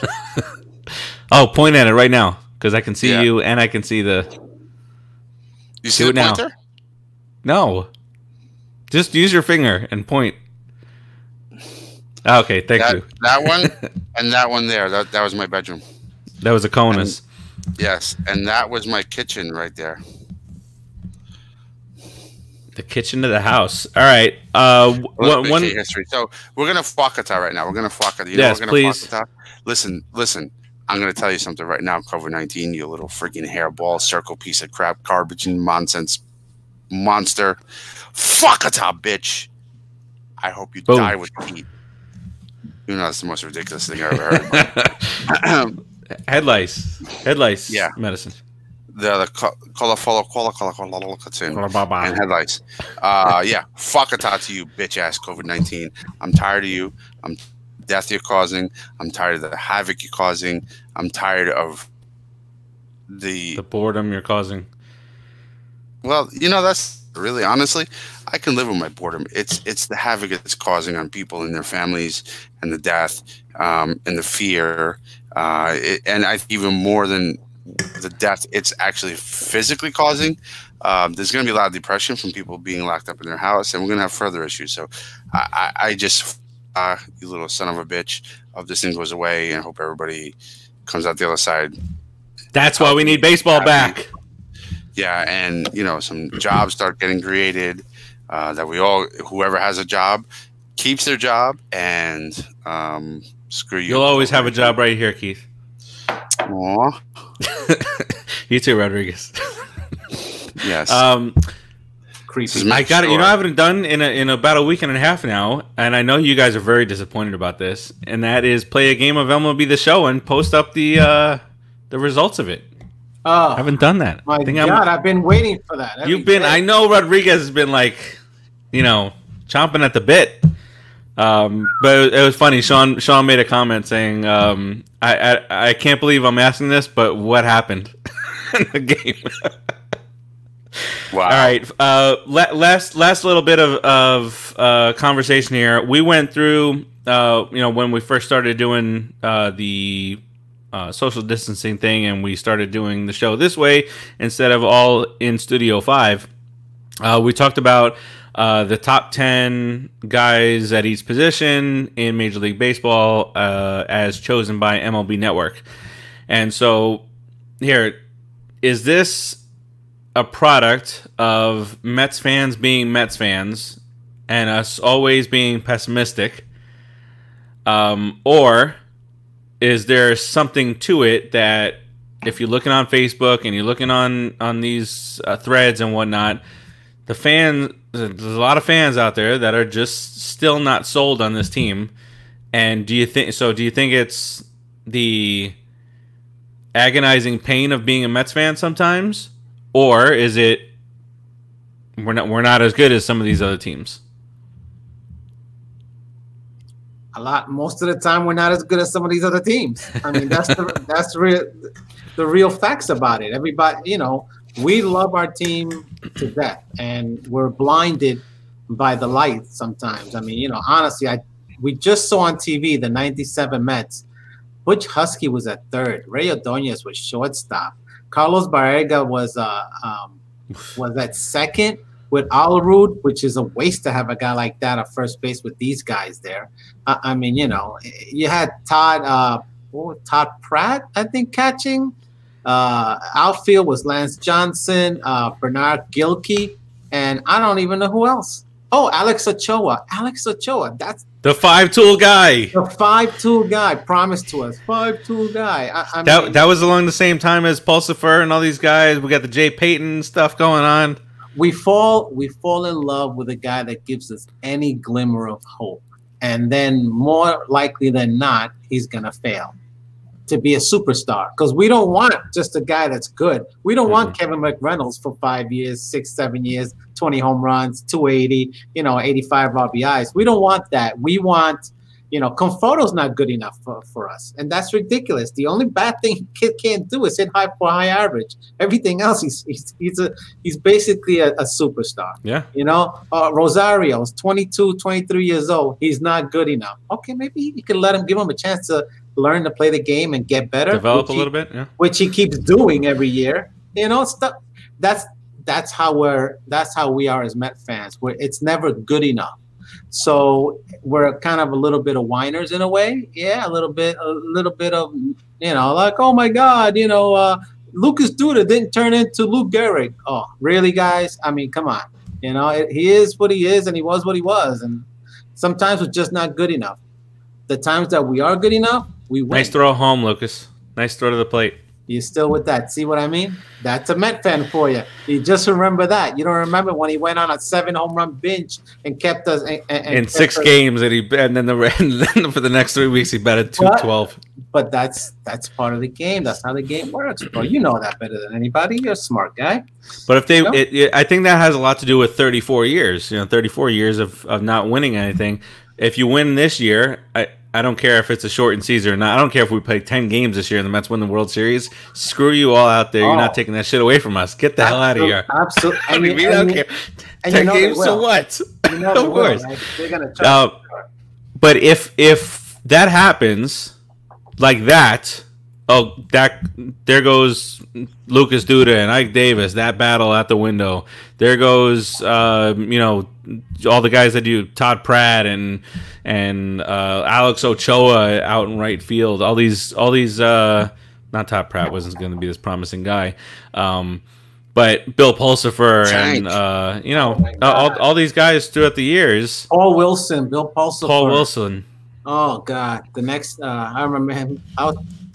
Oh, point at it right now because I can see you and I can see the. You see the pointer? No. Just use your finger and point. Okay, thank you. That one and that one there. That was my bedroom. That was a conus. Yes, and that was my kitchen right there. The kitchen of the house. All right. One history. So we're gonna Fwakata right now. We're gonna Fwakata. Yes, please. Fwakata? Listen. I'm gonna tell you something right now. COVID-19, you little freaking hairball, circle piece of crap, garbage and nonsense monster. Fwakata, bitch. I hope you die with heat. You know that's the most ridiculous thing I've ever heard. Head lice. Yeah. Medicine. The and headlights. Yeah, Fwakata to you, bitch ass COVID-19. I'm tired of you. I'm death you're causing. I'm tired of the havoc you're causing. I'm tired of the boredom you're causing. Well, that's really honestly, I can live with my boredom. It's the havoc it's causing on people and their families, and the death, and the fear, and even more than the death it's actually physically causing. There's going to be a lot of depression from people being locked up in their house, and we're going to have further issues. So I just, you little son of a bitch, hope this thing goes away, and hope everybody comes out the other side. That's why we need baseball back. Yeah, and some jobs start getting created, that we all, whoever has a job, keeps their job, and screw you. You'll always have a job right here, Keith. Aww. You too, Rodriguez. Yes. Creepy. I got it. I haven't done in about a week and a half now, and I know you guys are very disappointed about this, and that is play a game of MLB The Show and post up the results of it. Oh, I haven't done that. My God, I've been waiting for that. I know Rodriguez has been chomping at the bit. But it was funny. Sean made a comment saying, I can't believe I'm asking this, but what happened in the game? Wow. All right. Last little bit of conversation here. We went through, when we first started doing the social distancing thing, and we started doing the show this way instead of all in Studio 5. We talked about the top 10 guys at each position in Major League Baseball as chosen by MLB Network. And so here, is this a product of Mets fans being Mets fans and us always being pessimistic? Or is there something to it that if you're looking on Facebook and you're looking on these threads and whatnot, there's a lot of fans out there that are just still not sold on this team. And do you think it's the agonizing pain of being a Mets fan sometimes, or is it we're not as good as some of these other teams? Most of the time, we're not as good as some of these other teams. I mean, that's the real facts about it. Everybody, we love our team to death, and we're blinded by the light sometimes. I mean, honestly, we just saw on TV the '97 Mets. Butch Husky was at third. Ray Ordonez was shortstop. Carlos Barrega was at second with Alarud, which is a waste to have a guy like that at first base with these guys there. I mean, you had Todd Pratt, I think, catching. Outfield was Lance Johnson, Bernard Gilkey, and I don't even know who else. Oh, Alex Ochoa. That's the 5-tool guy. The 5-tool guy promised to us. 5-tool guy. That was along the same time as Pulsifer and all these guys. We got the Jay Payton stuff going on. We fall in love with a guy that gives us any glimmer of hope, and then more likely than not, he's gonna fail. to be a superstar, because we don't want just a guy that's good. We don't want Kevin McReynolds for 5 years, 6, 7 years, 20 home runs, 280, 85 RBIs. We don't want that. We want, Conforto's not good enough for us, and that's ridiculous. The only bad thing kid can't do is hit high average. Everything else, he's basically a superstar. Yeah. Rosario's 22, 23 years old. He's not good enough. Okay, maybe you can give him a chance to learn to play the game and get better. Develop a little bit, yeah. Which he keeps doing every year. Stuff. That's how we are as Met fans. It's never good enough. So we're kind of a little bit of whiners in a way. Yeah, a little bit of, like, oh my God, Lucas Duda didn't turn into Lou Gehrig. Oh, really, guys? I mean, come on. He is what he is, and he was what he was. And sometimes we're just not good enough. The times that we are good enough, we win. Nice throw home, Lucas. Nice throw to the plate. You still with that? See what I mean? That's a Met fan for you. You just remember that. You don't remember when he went on a 7 home run binge and kept us in 6 games, and then for the next 3 weeks he batted 212. But that's part of the game. That's how the game works, bro. You know that better than anybody. You're a smart guy. But if I think that has a lot to do with 34 years. 34 years of not winning anything. If you win this year, I don't care if it's a shortened season or not. I don't care if we play 10 games this year and the Mets win the World Series. Screw you all out there. You're not taking that shit away from us. Get the hell out of here. Absolutely. I mean, we don't care. 10 games, so what? Of course. Right? They're going to try. But if that happens like that, there goes Lucas Duda and Ike Davis, that battle out the window. There goes, all the guys that do Todd Pratt and Alex Ochoa out in right field. All these. Not Todd Pratt wasn't going to be this promising guy, but Bill Pulsifer and all these guys throughout the years. Paul Wilson, Bill Pulsifer. Paul Wilson. Oh God, the next I remember him.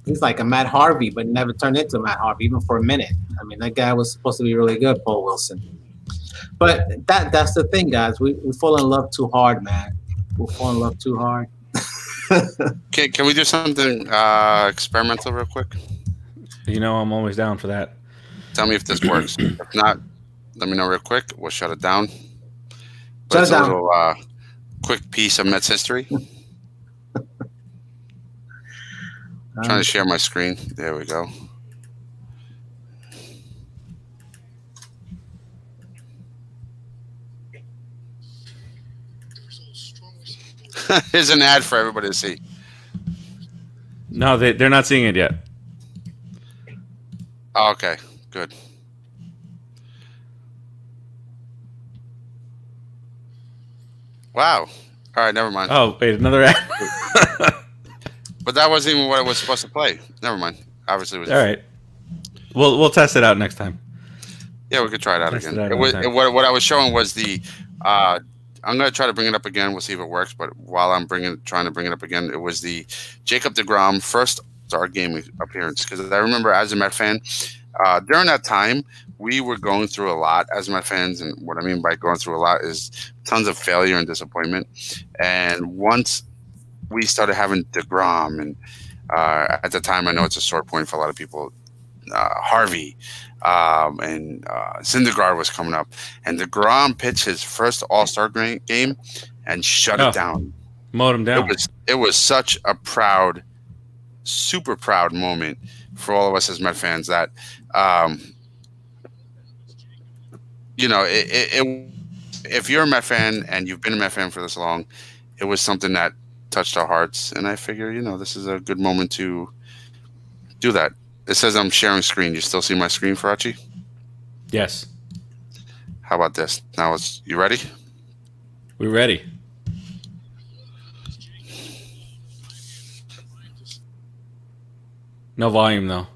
He's like a Matt Harvey, but never turned into Matt Harvey, even for a minute. I mean, that guy was supposed to be really good, Paul Wilson. But that's the thing, guys. We fall in love too hard, man. We fall in love too hard. Can we do something experimental real quick? I'm always down for that. Tell me if this works. If not, let me know real quick. We'll shut it down. But it's a little quick piece of Mets history. Trying to share my screen. There we go. Here's an ad for everybody to see. No, they're not seeing it yet. Oh, okay, good. Wow. All right, never mind. Oh, wait, another ad. But that wasn't even what it was supposed to play. Never mind. Obviously, it was. All right. We'll test it out next time. Yeah, we could try it out again. What I was showing was the. I'm going to try to bring it up again. We'll see if it works. But while I'm trying to bring it up again, it was the Jacob Degrom first All-Star game appearance. Because I remember as a Met fan, during that time, we were going through a lot as Met fans. And what I mean by going through a lot is tons of failure and disappointment. And once we started having Degrom, and at the time, I know it's a sore point for a lot of people, Harvey, and Syndergaard was coming up, and Degrom pitched his first All-Star game and shut it down. Mowed him down. It was such a super proud moment for all of us as Met fans that, if you're a Met fan and you've been a Met fan for this long, it was something that touched our hearts, and I figure, this is a good moment to do that. It says I'm sharing screen. You still see my screen, Farace? Yes. How about this? Now you ready? We're ready. No volume though.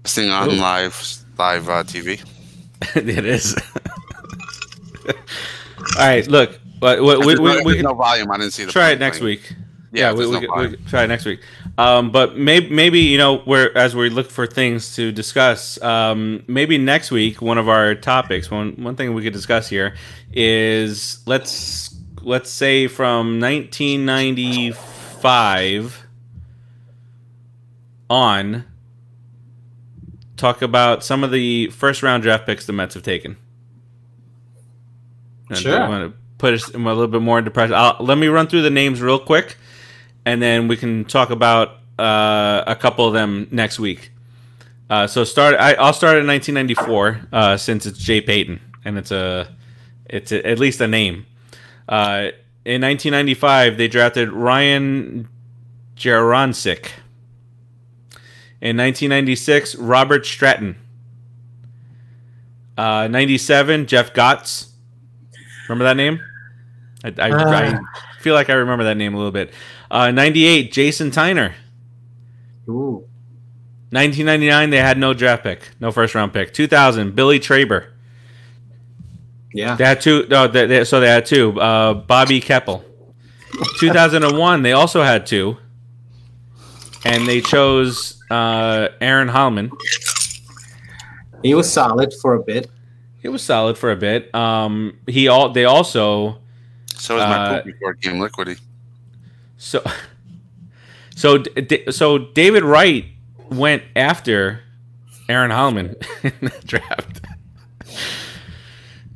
This thing on live TV. It is. All right, look. We no volume. I didn't see the. Try it next week. Yeah, we try it next week. But maybe you know, as we look for things to discuss, maybe next week one of our topics, one thing we could discuss here is let's say from 1995 on, talk about some of the first round draft picks the Mets have taken. And sure. I want to put us a little bit more into pressure. Let me run through the names real quick, and then we can talk about a couple of them next week. I'll start in 1994 since it's Jay Payton, and it's at least a name. In 1995, they drafted Ryan Jarancic. In 1996, Robert Stratton. 97, Jeff Gotts. Remember that name? I feel like I remember that name a little bit. 98, Jason Tyner. Ooh. 1999, they had no draft pick, no first round pick. 2000, Billy Traber. Yeah. They had two. No, they had two. Bobby Keppel. 2001, they also had two, and they chose Aaron Hallman. He was solid for a bit. They also. So is my poop before it came liquidy. So David Wright went after Aaron Hallman in the draft.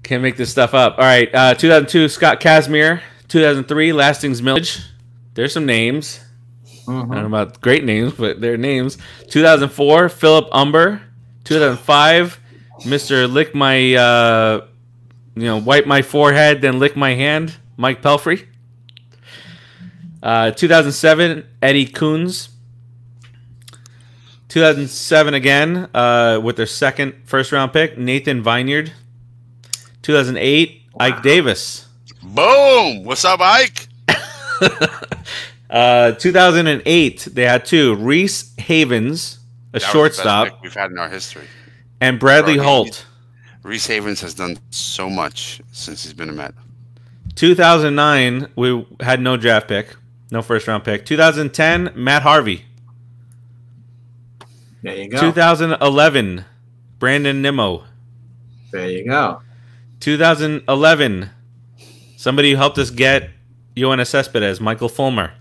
Can't make this stuff up. All right, 2002, Scott Kazmir. 2003, Lastings Millage. There's some names. Mm-hmm. I don't know about great names, but they're names. 2004, Philip Umber. 2005, Mr. Lick My, wipe my forehead, then lick my hand, Mike Pelfrey. 2007, Eddie Coons. 2007 again, with their second first-round pick, Nathan Vineyard. 2008, Ike Davis. Boom! What's up, Ike? 2008, they had two. Reese Havens, a shortstop. Was the best pick we've had in our history. And Bradley Holt. Reese Havens has done so much since he's been a Met. 2009, we had no draft pick, no first-round pick. 2010, Matt Harvey. There you go. 2011, Brandon Nimmo. There you go. 2011, somebody who helped us get Yoenis Cespedes, Michael Fulmer,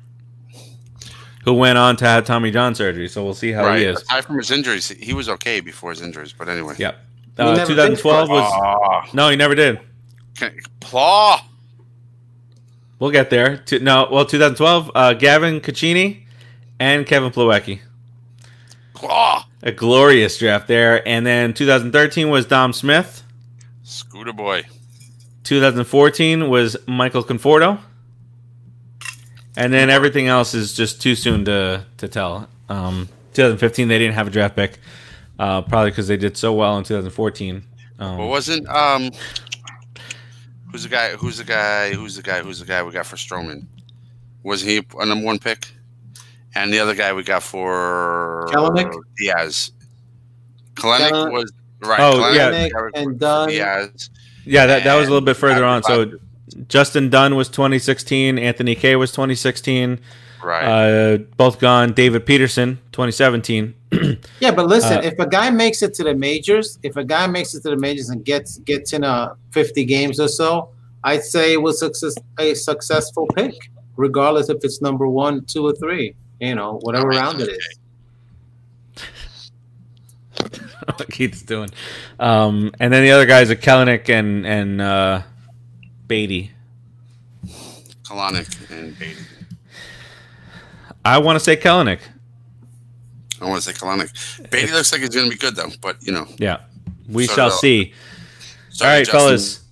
who went on to have Tommy John surgery. So we'll see how he is. Aside from his injuries, he was okay before his injuries. But anyway. Yep. 2012 was... No, he never did. Claw. We'll get there. 2012, Gavin Caccini and Kevin Plawecki. Claw. A glorious draft there. And then 2013 was Dom Smith. Scooter boy. 2014 was Michael Conforto. And then everything else is just too soon to tell. 2015, they didn't have a draft pick. Probably because they did so well in 2014. Well, wasn't who's the guy we got for Stroman? Wasn't he a number one pick? And the other guy we got for Kelenic? Diaz. Kelenic was right. Oh, Kelenic and Dunn. Diaz. Yeah, that was a little bit further on. So Justin Dunn was 2016. Anthony Kay was 2016. Right. Both gone. David Peterson, 2017. Yeah, but listen, if a guy makes it to the majors, and gets in 50 games or so, I'd say it was a successful pick, regardless if it's number 1, 2, or 3. Whatever round it is. What Keith's doing. And then the other guys are Kelenic and Beatty. Kelenic and Beatty. I want to say Kelenic. I want to say Kelenic. Beatty looks like he's going to be good, though. But, Yeah. We shall see. Sorry, all right, Justin.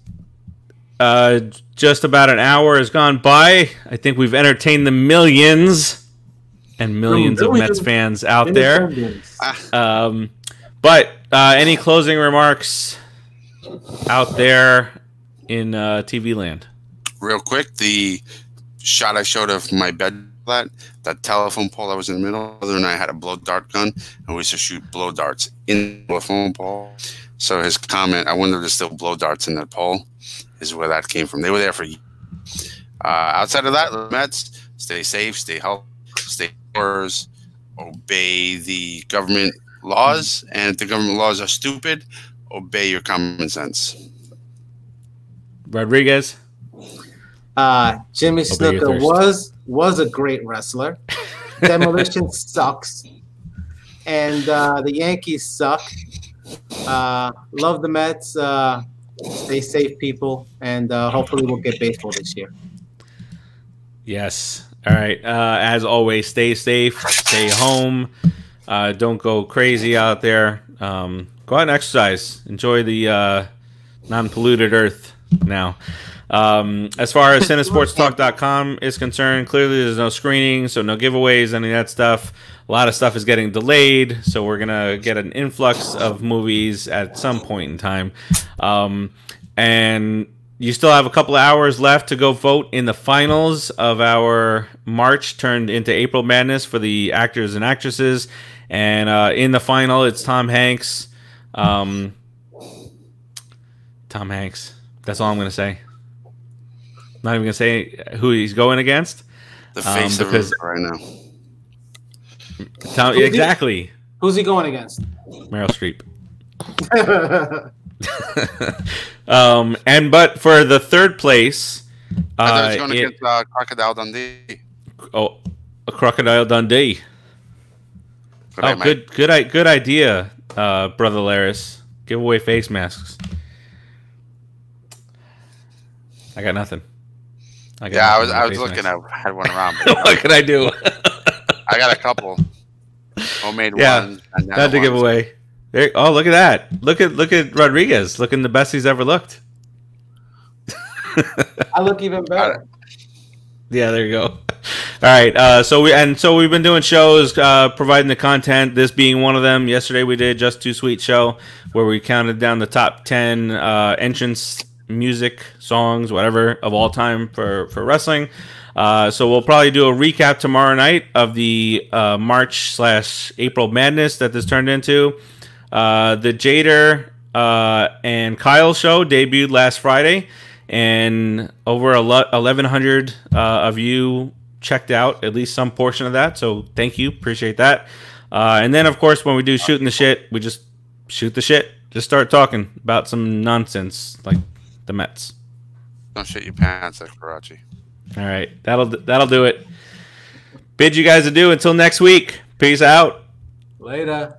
fellas. Just about an hour has gone by. I think we've entertained the millions and millions of Mets fans out there. But any closing remarks out there in TV land? Real quick, the shot I showed of my bed flat, that telephone pole that was in the middle, other than I had a blow dart gun, and we used to shoot blow darts in the telephone pole. So his comment, I wonder if there's still blow darts in that pole, is where that came from. They were there for years. Outside of that, the Mets, stay safe, stay healthy, stay indoors. obey the government laws, and if the government laws are stupid, obey your common sense. Rodriguez. Jimmy Snuka was a great wrestler. Demolition sucks, and the Yankees suck. Love the Mets. Stay safe, people, and hopefully we'll get baseball this year. Yes. All right. As always, stay safe, stay home. Don't go crazy out there. Go out and exercise. Enjoy the non-polluted earth now. As far as CineSportsTalk.com is concerned, clearly there's no screening, so no giveaways, any of that stuff. A lot of stuff is getting delayed, so we're going to get an influx of movies at some point in time. And you still have a couple of hours left to go vote in the finals of our March turned into April Madness for the actors and actresses. And in the final, it's Tom Hanks. Tom Hanks. That's all I'm going to say. Not even going to say who he's going against. The face of him right now. Exactly. Who's he going against? Meryl Streep. But for the third place, I thought he was going against Crocodile Dundee. Oh, a Crocodile Dundee. Good idea, Brother Laris. Give away face masks. I got nothing. I was looking. I had one around. What can I do? I got a couple. Homemade ones. Not to give away. There, look at that. Look at Rodriguez looking the best he's ever looked. I look even better. Yeah, there you go. All right. So we've been doing shows, providing the content. This being one of them. Yesterday we did Just Too Sweet show where we counted down the top 10 entrance music songs, whatever, of all time for wrestling. So we'll probably do a recap tomorrow night of the March/April Madness that this turned into. The Jader and Kyle show debuted last Friday, and over 1,100 of you checked out at least some portion of that. So thank you, appreciate that. And then of course when we do shooting the shit, we just shoot the shit, just start talking about some nonsense like the Mets. Don't shit your pants like Farace. All right, that'll do it. Bid you guys adieu until next week. Peace out. Later.